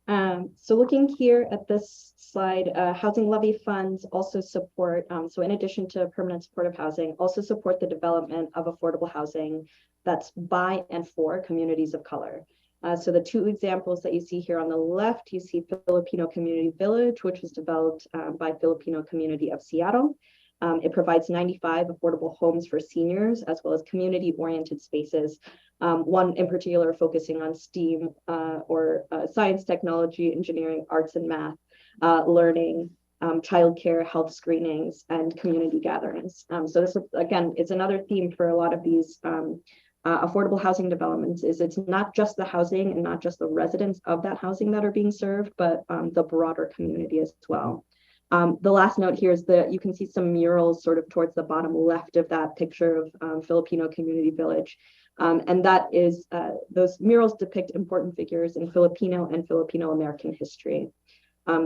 So looking here at this slide, housing levy funds also support, so in addition to permanent supportive housing, also support the development of affordable housing that's by and for communities of color. So the two examples that you see here on the left, you see Filipino Community Village, which was developed by Filipino Community of Seattle. It provides 95 affordable homes for seniors, as well as community-oriented spaces. One in particular focusing on STEAM or science, technology, engineering, arts, and math, learning, childcare, health screenings, and community gatherings. So this, again, it's another theme for a lot of these affordable housing developments, is it's not just the housing and not just the residents of that housing that are being served, but the broader community as well. The last note here is that you can see some murals sort of towards the bottom left of that picture of Filipino Community Village. And that is, those murals depict important figures in Filipino and Filipino American history.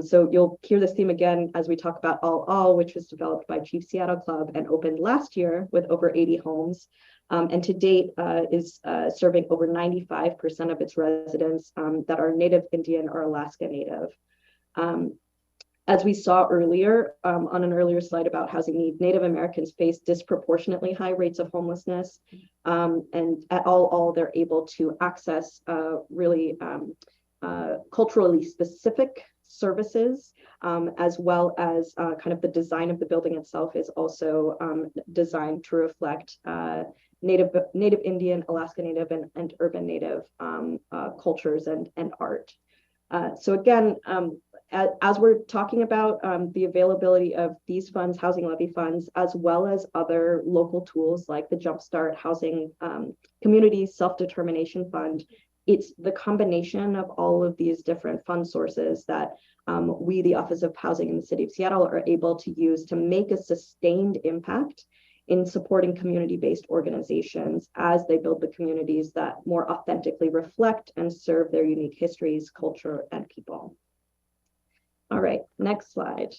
So you'll hear this theme again as we talk about All, which was developed by Chief Seattle Club and opened last year with over 80 homes. And to date is serving over 95% of its residents that are Native Indian or Alaska Native. As we saw earlier on an earlier slide about housing needs, Native Americans face disproportionately high rates of homelessness. And at All, they're able to access really culturally specific services, as well as kind of the design of the building itself is also designed to reflect Native Indian, Alaska Native, and urban Native cultures and art. So again, as we're talking about the availability of these funds, housing levy funds, as well as other local tools like the Jumpstart Housing Community Self-Determination Fund, it's the combination of all of these different fund sources that we, the Office of Housing in the City of Seattle, are able to use to make a sustained impact in supporting community-based organizations as they build the communities that more authentically reflect and serve their unique histories, culture, and people. All right, next slide.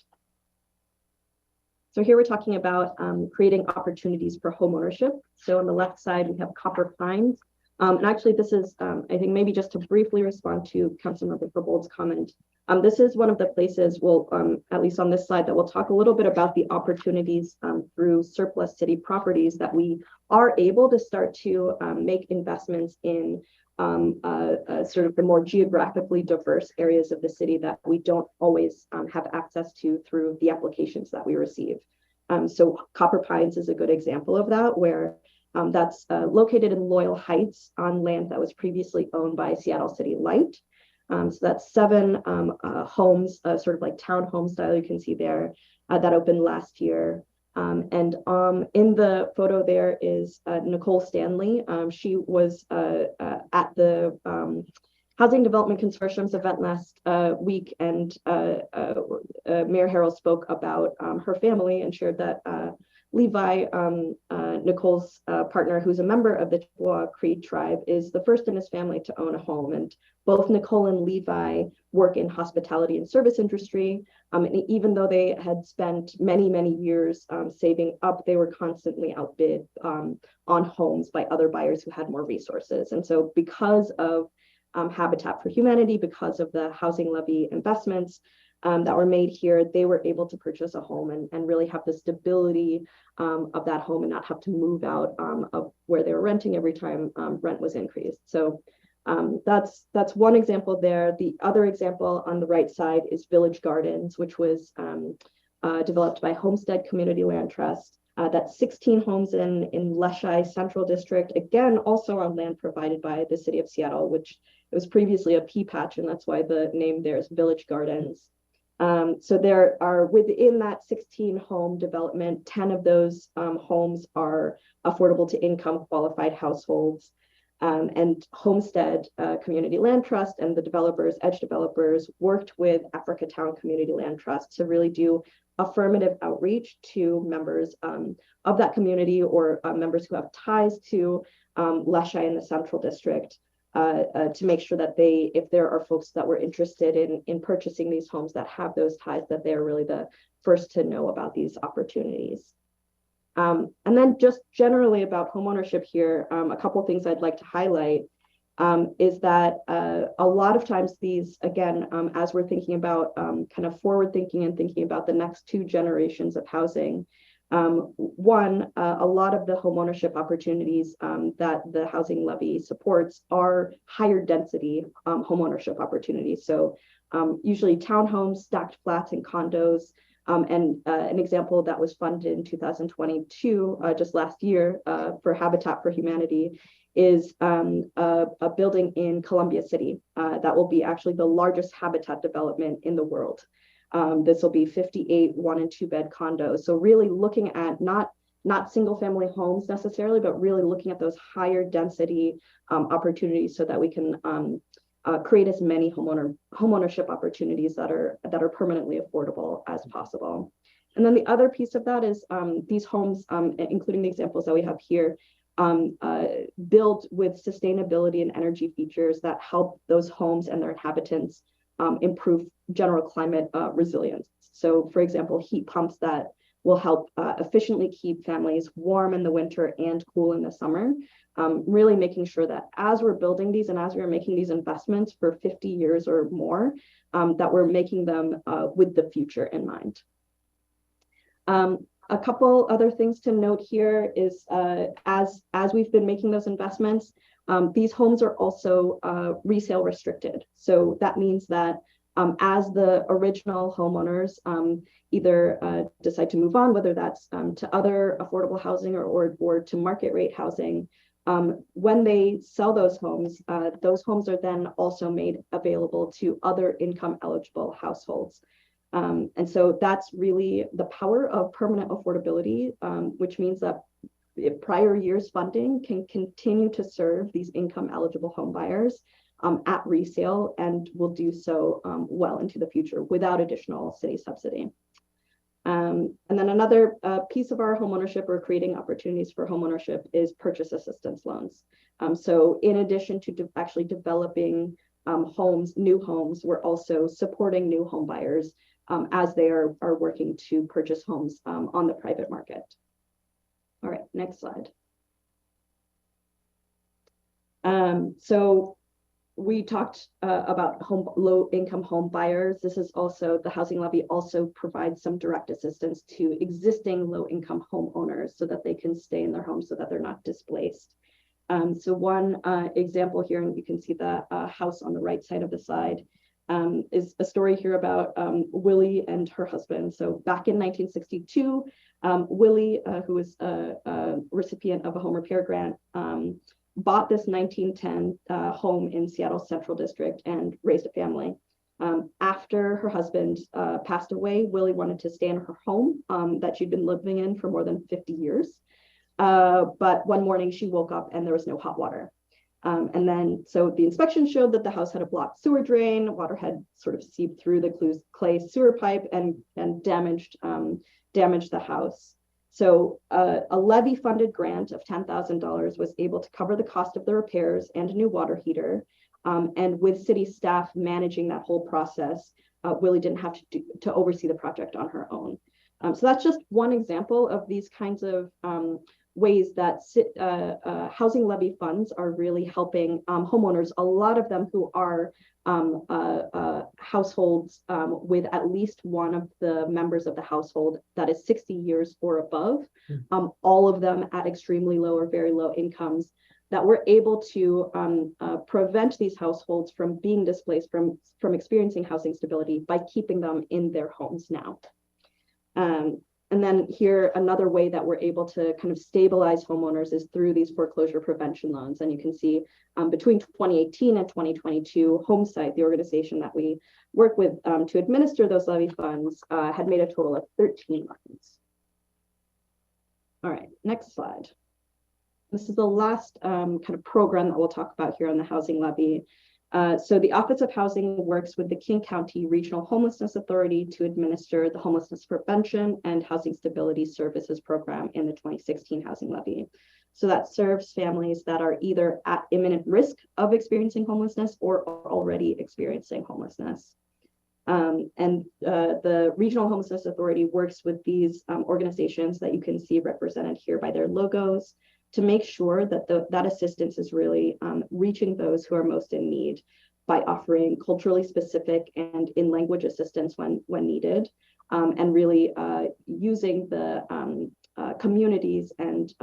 So here we're talking about creating opportunities for homeownership. So on the left side, we have Copper Pines. And actually, this is, I think maybe just to briefly respond to Councilmember Herbold's comment. This is one of the places, we'll, at least on this slide, that we'll talk a little bit about the opportunities through surplus city properties that we are able to start to make investments in sort of the more geographically diverse areas of the city that we don't always have access to through the applications that we receive. So Copper Pines is a good example of that, where that's located in Loyal Heights on land that was previously owned by Seattle City Light. So that's 7 homes, sort of like townhome style, you can see there, that opened last year. And in the photo there is Nicole Stanley. She was at the Housing Development Consortium's event last week, and Mayor Harrell spoke about her family and shared that Levi, Nicole's partner, who's a member of the Chippewa Cree tribe, is the first in his family to own a home. And both Nicole and Levi work in hospitality and service industry. And even though they had spent many, many years saving up, they were constantly outbid on homes by other buyers who had more resources. And so because of Habitat for Humanity, because of the housing levy investments that were made here, they were able to purchase a home and really have the stability of that home and not have to move out of where they were renting every time rent was increased. So that's one example there. The other example on the right side is Village Gardens, which was developed by Homestead Community Land Trust. That's 16 homes in Leshai Central District, again, also on land provided by the City of Seattle, which it was previously a pea patch, and that's why the name there is Village Gardens. So there are, within that 16 home development, 10 of those homes are affordable to income qualified households. And Homestead Community Land Trust and the developers, Edge developers, worked with Africatown Community Land Trust to really do affirmative outreach to members of that community or members who have ties to Leschi in the Central District to make sure that if there are folks that were interested in purchasing these homes that have those ties, that they're really the first to know about these opportunities. And then just generally about homeownership here, a couple of things I'd like to highlight is that a lot of times these, again, as we're thinking about kind of forward thinking and thinking about the next 2 generations of housing, a lot of the homeownership opportunities that the housing levy supports are higher density homeownership opportunities. So usually townhomes, stacked flats, and condos. And an example that was funded in 2022, just last year, for Habitat for Humanity, is a building in Columbia City that will be actually the largest habitat development in the world. This will be 58 1- and 2-bed condos. So really looking at not single family homes necessarily, but really looking at those higher density opportunities so that we can create as many homeownership opportunities that are permanently affordable as possible. And then the other piece of that is these homes, including the examples that we have here, built with sustainability and energy features that help those homes and their inhabitants improve general climate resilience. So for example, heat pumps that will help efficiently keep families warm in the winter and cool in the summer, really making sure that as we're building these and as we're making these investments for 50 years or more, that we're making them with the future in mind. A couple other things to note here is as we've been making those investments, these homes are also resale restricted. So that means that as the original homeowners either decide to move on, whether that's to other affordable housing or to market rate housing, when they sell those homes are then also made available to other income eligible households. And so that's really the power of permanent affordability, which means that prior years funding can continue to serve these income eligible home buyers at resale and will do so well into the future without additional city subsidy. And then another piece of our homeownership or creating opportunities for homeownership is purchase assistance loans. So in addition to actually developing new homes, we're also supporting new home buyers as they are working to purchase homes on the private market. All right, next slide. So we talked about low-income home buyers. This is also, the housing levy also provides some direct assistance to existing low-income homeowners so that they can stay in their homes so that they're not displaced. So one example here, and you can see the house on the right side of the slide, is a story here about Willie and her husband. So back in 1962, Willie, who was a recipient of a home repair grant, bought this 1910 home in Seattle's Central District and raised a family. After her husband passed away, Willie wanted to stay in her home that she'd been living in for more than 50 years. But one morning she woke up and there was no hot water. And then, so the inspection showed that the house had a blocked sewer drain, water had sort of seeped through the clay sewer pipe and damaged the house. So a levy-funded grant of $10,000 was able to cover the cost of the repairs and a new water heater. And with city staff managing that whole process, Willie didn't have to oversee the project on her own. So that's just one example of these kinds of ways that housing levy funds are really helping homeowners, a lot of them who are households with at least one of the members of the household that is 60 years or above, all of them at extremely low or very low incomes, that we're able to prevent these households from being displaced, from experiencing housing stability by keeping them in their homes now. And then here, another way that we're able to kind of stabilize homeowners is through these foreclosure prevention loans. And you can see between 2018 and 2022, HomeSite, the organization that we work with to administer those levy funds, had made a total of 13 loans. All right, next slide. This is the last kind of program that we'll talk about here on the housing levy. So the Office of Housing works with the King County Regional Homelessness Authority to administer the Homelessness Prevention and Housing Stability Services Program in the 2016 Housing Levy. So that serves families that are either at imminent risk of experiencing homelessness or are already experiencing homelessness. The Regional Homelessness Authority works with these organizations that you can see represented here by their logos to make sure that that assistance is really reaching those who are most in need by offering culturally specific and in language assistance when needed, and really using the communities and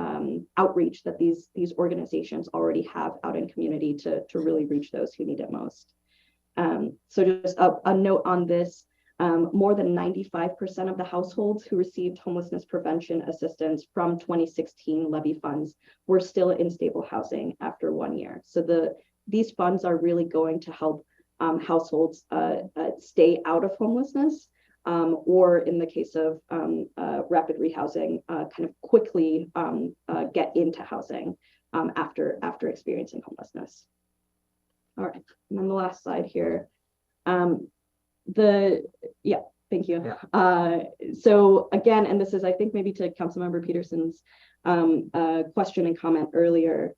outreach that these organizations already have out in community to really reach those who need it most. So just a note on this, more than 95% of the households who received homelessness prevention assistance from 2016 levy funds were still in stable housing after 1 year. So these funds are really going to help households stay out of homelessness, or in the case of rapid rehousing, kind of quickly get into housing after experiencing homelessness. All right, and then the last slide here. Thank you. Yeah. So again, and this is, I think, maybe to Councilmember Peterson's question and comment earlier,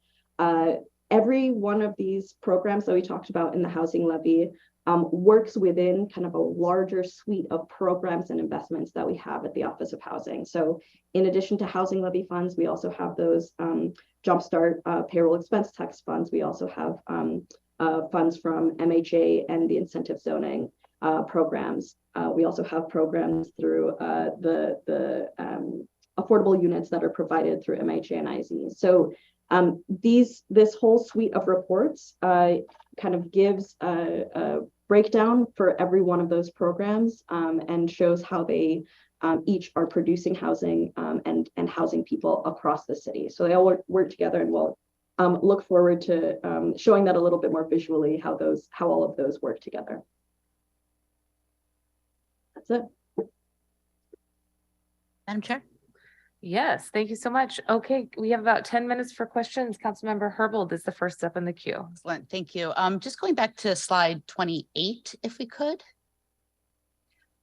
every one of these programs that we talked about in the housing levy works within kind of a larger suite of programs and investments that we have at the Office of Housing. So in addition to housing levy funds, we also have those Jumpstart payroll expense tax funds. We also have funds from MHA and the incentive zoning programs. We also have programs through the affordable units that are provided through MHA and IZ. So this whole suite of reports kind of gives a breakdown for every one of those programs and shows how they each are producing housing and housing people across the city. So they all work together, and we'll look forward to showing that a little bit more visually, how all of those work together. That's it. Madam Chair? Yes, thank you so much. Okay, we have about 10 minutes for questions. Councilmember Herbold is the first up in the queue. Excellent, thank you. Just going back to slide 28, if we could.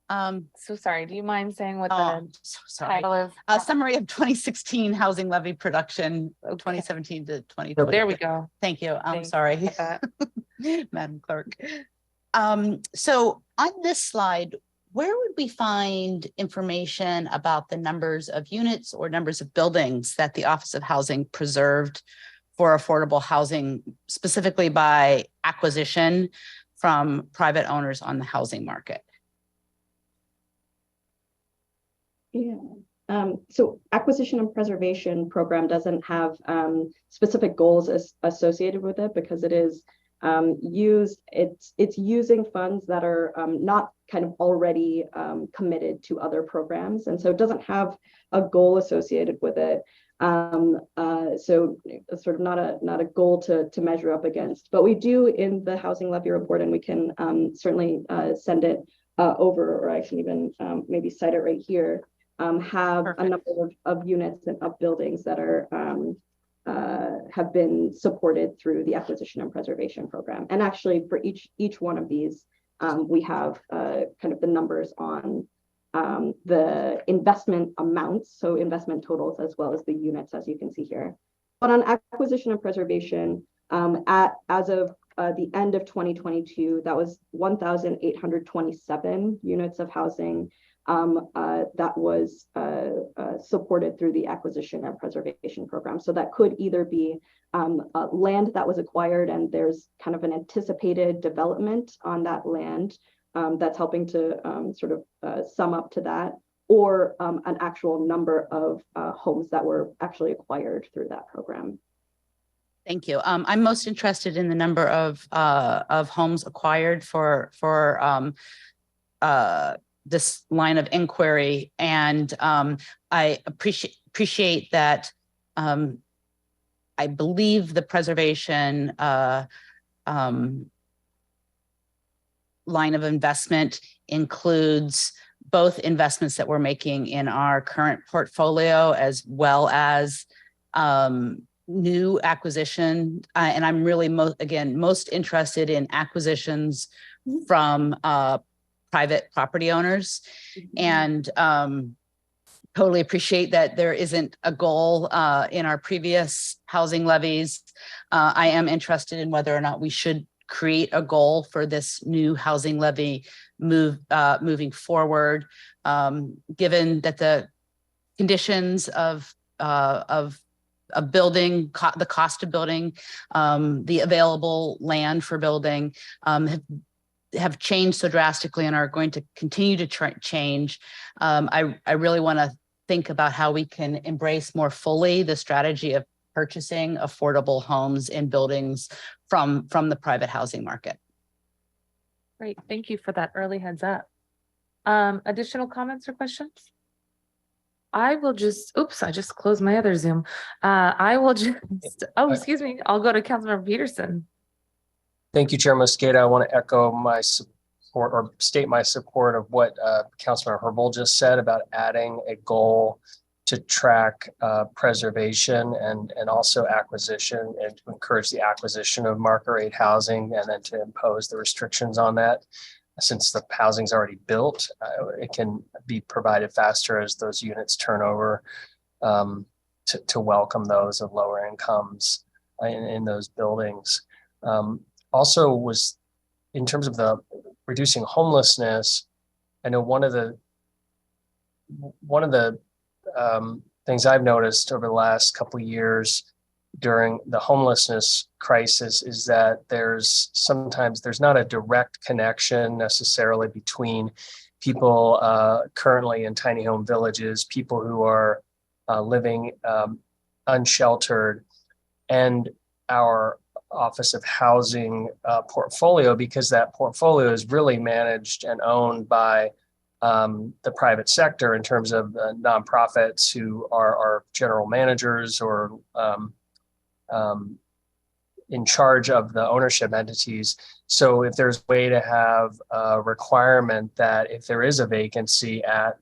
So sorry, do you mind saying what the title is? Summary of 2016 Housing Levy Production, 2017 to 2020. There we go. Thank you. I'm sorry, Madam Clerk. So on this slide, where would we find information about the numbers of units or numbers of buildings that the Office of Housing preserved for affordable housing, specifically by acquisition from private owners on the housing market? Yeah. So acquisition and preservation program doesn't have specific goals associated with it because it is it's using funds that are not kind of already committed to other programs, and so it doesn't have a goal associated with it. So it's sort of not a goal to measure up against, but we do in the housing levy report, and we can certainly send it over, or I can even maybe cite it right here. Have a number of units and of buildings that are have been supported through the acquisition and preservation program. And actually for each one of these, we have kind of the numbers on the investment amounts, so investment totals, as well as the units, as you can see here. But on acquisition and preservation, as of the end of 2022, that was 1,827 units of housing that was supported through the acquisition and preservation program. So that could either be land that was acquired and there's kind of an anticipated development on that land that's helping to sort of sum up to that, or an actual number of homes that were actually acquired through that program. Thank you. I'm most interested in the number of homes acquired for this line of inquiry, and I appreciate that. I believe the preservation line of investment includes both investments that we're making in our current portfolio, as well as new acquisition, and I'm really most interested in acquisitions from private property owners, and totally appreciate that there isn't a goal in our previous housing levies. I am interested in whether or not we should create a goal for this new housing levy moving forward, given that the conditions of building, the cost of building, the available land for building have changed so drastically and are going to continue to change. I really want to think about how we can embrace more fully the strategy of purchasing affordable homes in buildings from the private housing market. Great, thank you for that early heads up. Additional comments or questions? I will just, oops, I just closed my other Zoom. I will just, oh, excuse me, I'll go to Councilmember Peterson. Thank you, Chair Mosqueda. I want to echo my support or state my support of what Councilmember Herbold just said about adding a goal to track preservation and also acquisition, and to encourage the acquisition of market rate housing, and then to impose the restrictions on that. Since the housing's already built, it can be provided faster as those units turn over, to welcome those of lower incomes in those buildings. Also was, in terms of the reducing homelessness, I know one of the things I've noticed over the last couple of years during the homelessness crisis is that there's not a direct connection necessarily between people currently in tiny home villages, people who are living unsheltered, and our Office of Housing portfolio, because that portfolio is really managed and owned by the private sector in terms of nonprofits who are general managers or in charge of the ownership entities. So if there's a way to have a requirement that if there is a vacancy at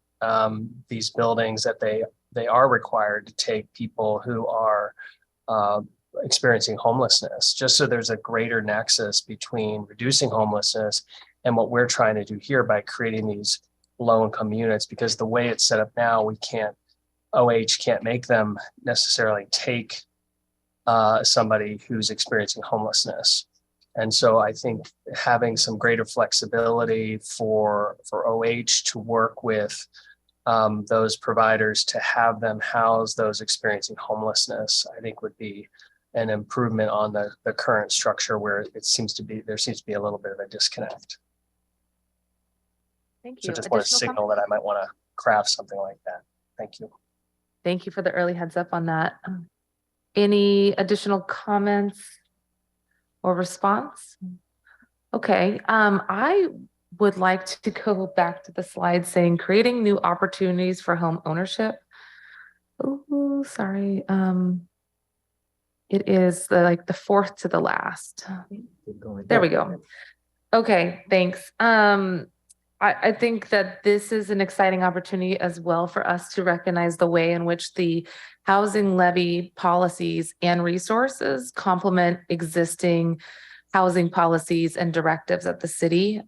these buildings, that they are required to take people who are experiencing homelessness, just so there's a greater nexus between reducing homelessness and what we're trying to do here by creating these low-income units. Because the way it's set up now, OH can't make them necessarily take somebody who's experiencing homelessness. And so I think having some greater flexibility for OH to work with those providers to have them house those experiencing homelessness, I think would be an improvement on the current structure, where there seems to be a little bit of a disconnect. Thank you. So just want to signal that I might want to craft something like that. Thank you. Thank you for the early heads up on that. Any additional comments or response? Okay, I would like to go back to the slide saying creating new opportunities for home ownership. Oh, sorry. It is like the fourth to the last. There we go. Okay, thanks. I think that this is an exciting opportunity as well for us to recognize the way in which the housing levy policies and resources complement existing housing policies and directives at the city.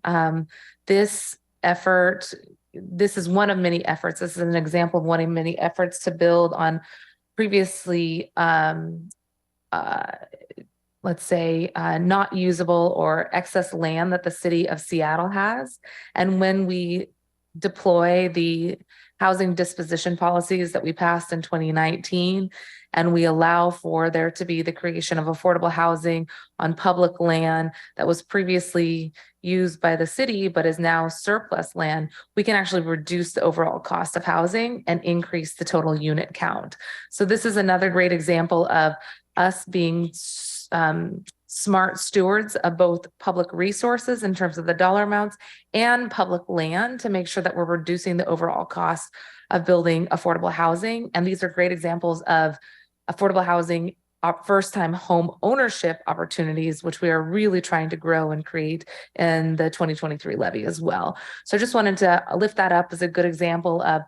This is one of many efforts. This is an example of one of many efforts to build on previously let's say, not usable or excess land that the city of Seattle has. And when we deploy the housing disposition policies that we passed in 2019, and we allow for there to be the creation of affordable housing on public land that was previously used by the city, but is now surplus land, we can actually reduce the overall cost of housing and increase the total unit count. So this is another great example of us being smart stewards of both public resources in terms of the dollar amounts and public land to make sure that we're reducing the overall cost of building affordable housing. And these are great examples of affordable housing, first-time home ownership opportunities, which we are really trying to grow and create in the 2023 levy as well. So I just wanted to lift that up as a good example of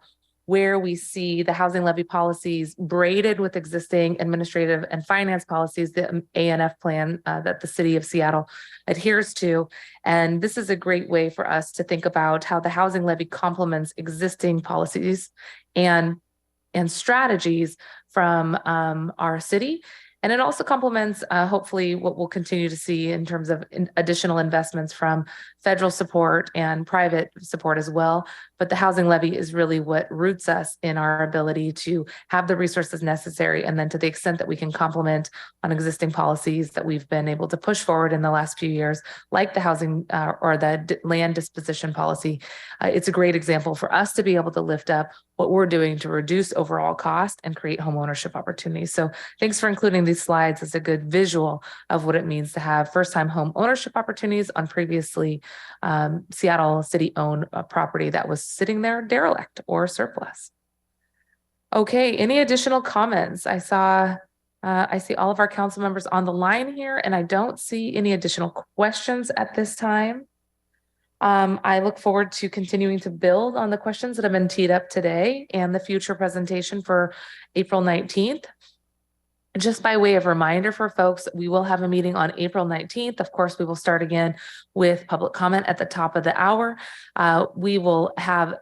where we see the housing levy policies braided with existing administrative and finance policies, the ANF plan that the city of Seattle adheres to. And this is a great way for us to think about how the housing levy complements existing policies and strategies from our city. And it also complements, hopefully, what we'll continue to see in terms of additional investments from federal support and private support as well. But the housing levy is really what roots us in our ability to have the resources necessary. And then to the extent that we can complement on existing policies that we've been able to push forward in the last few years, like the housing or the land disposition policy, it's a great example for us to be able to lift up what we're doing to reduce overall cost and create home ownership opportunities. So thanks for including these slides as a good visual of what it means to have first-time home ownership opportunities on previously Seattle city-owned property that was sitting there derelict or surplus. Okay, any additional comments? I see all of our council members on the line here, and I don't see any additional questions at this time. I look forward to continuing to build on the questions that have been teed up today and the future presentation for April 19th. Just by way of reminder for folks, we will have a meeting on April 19th. Of course, we will start again with public comment at the top of the hour. We will have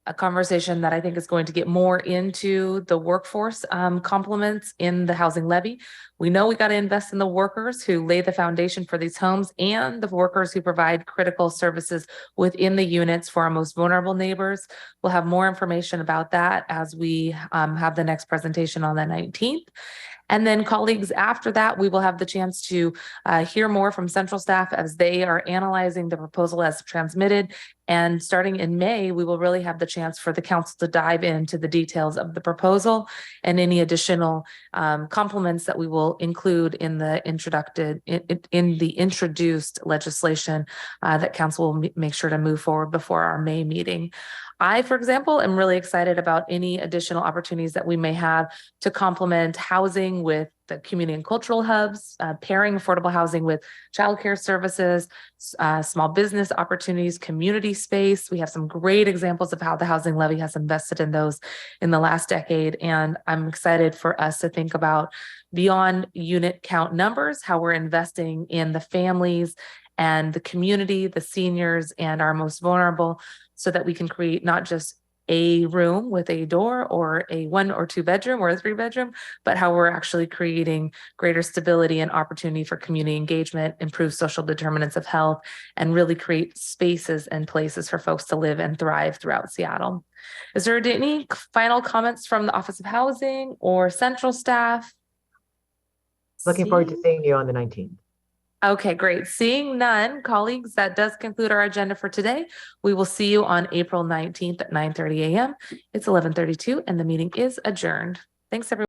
a conversation that I think is going to get more into the workforce complements in the housing levy. We know we got to invest in the workers who lay the foundation for these homes and the workers who provide critical services within the units for our most vulnerable neighbors. We'll have more information about that as we have the next presentation on the 19th. And then colleagues, after that, we will have the chance to hear more from central staff as they are analyzing the proposal as transmitted. And starting in May, we will really have the chance for the council to dive into the details of the proposal and any additional complements that we will include in the introduced legislation that council will make sure to move forward before our May meeting. I, for example, am really excited about any additional opportunities that we may have to complement housing with the community and cultural hubs, pairing affordable housing with childcare services, small business opportunities, community space. We have some great examples of how the housing levy has invested in those in the last decade. And I'm excited for us to think about beyond unit count numbers, how we're investing in the families and the community, the seniors, and our most vulnerable, so that we can create not just a room with a door or a 1 or 2 bedroom or a 3 bedroom, but how we're actually creating greater stability and opportunity for community engagement, improve social determinants of health, and really create spaces and places for folks to live and thrive throughout Seattle. Is there any final comments from the Office of Housing or central staff? Looking forward to seeing you on the 19th. Okay, great. Seeing none, colleagues, that does conclude our agenda for today. We will see you on April 19th at 9:30 a.m. It's 11:32 and the meeting is adjourned. Thanks, everyone.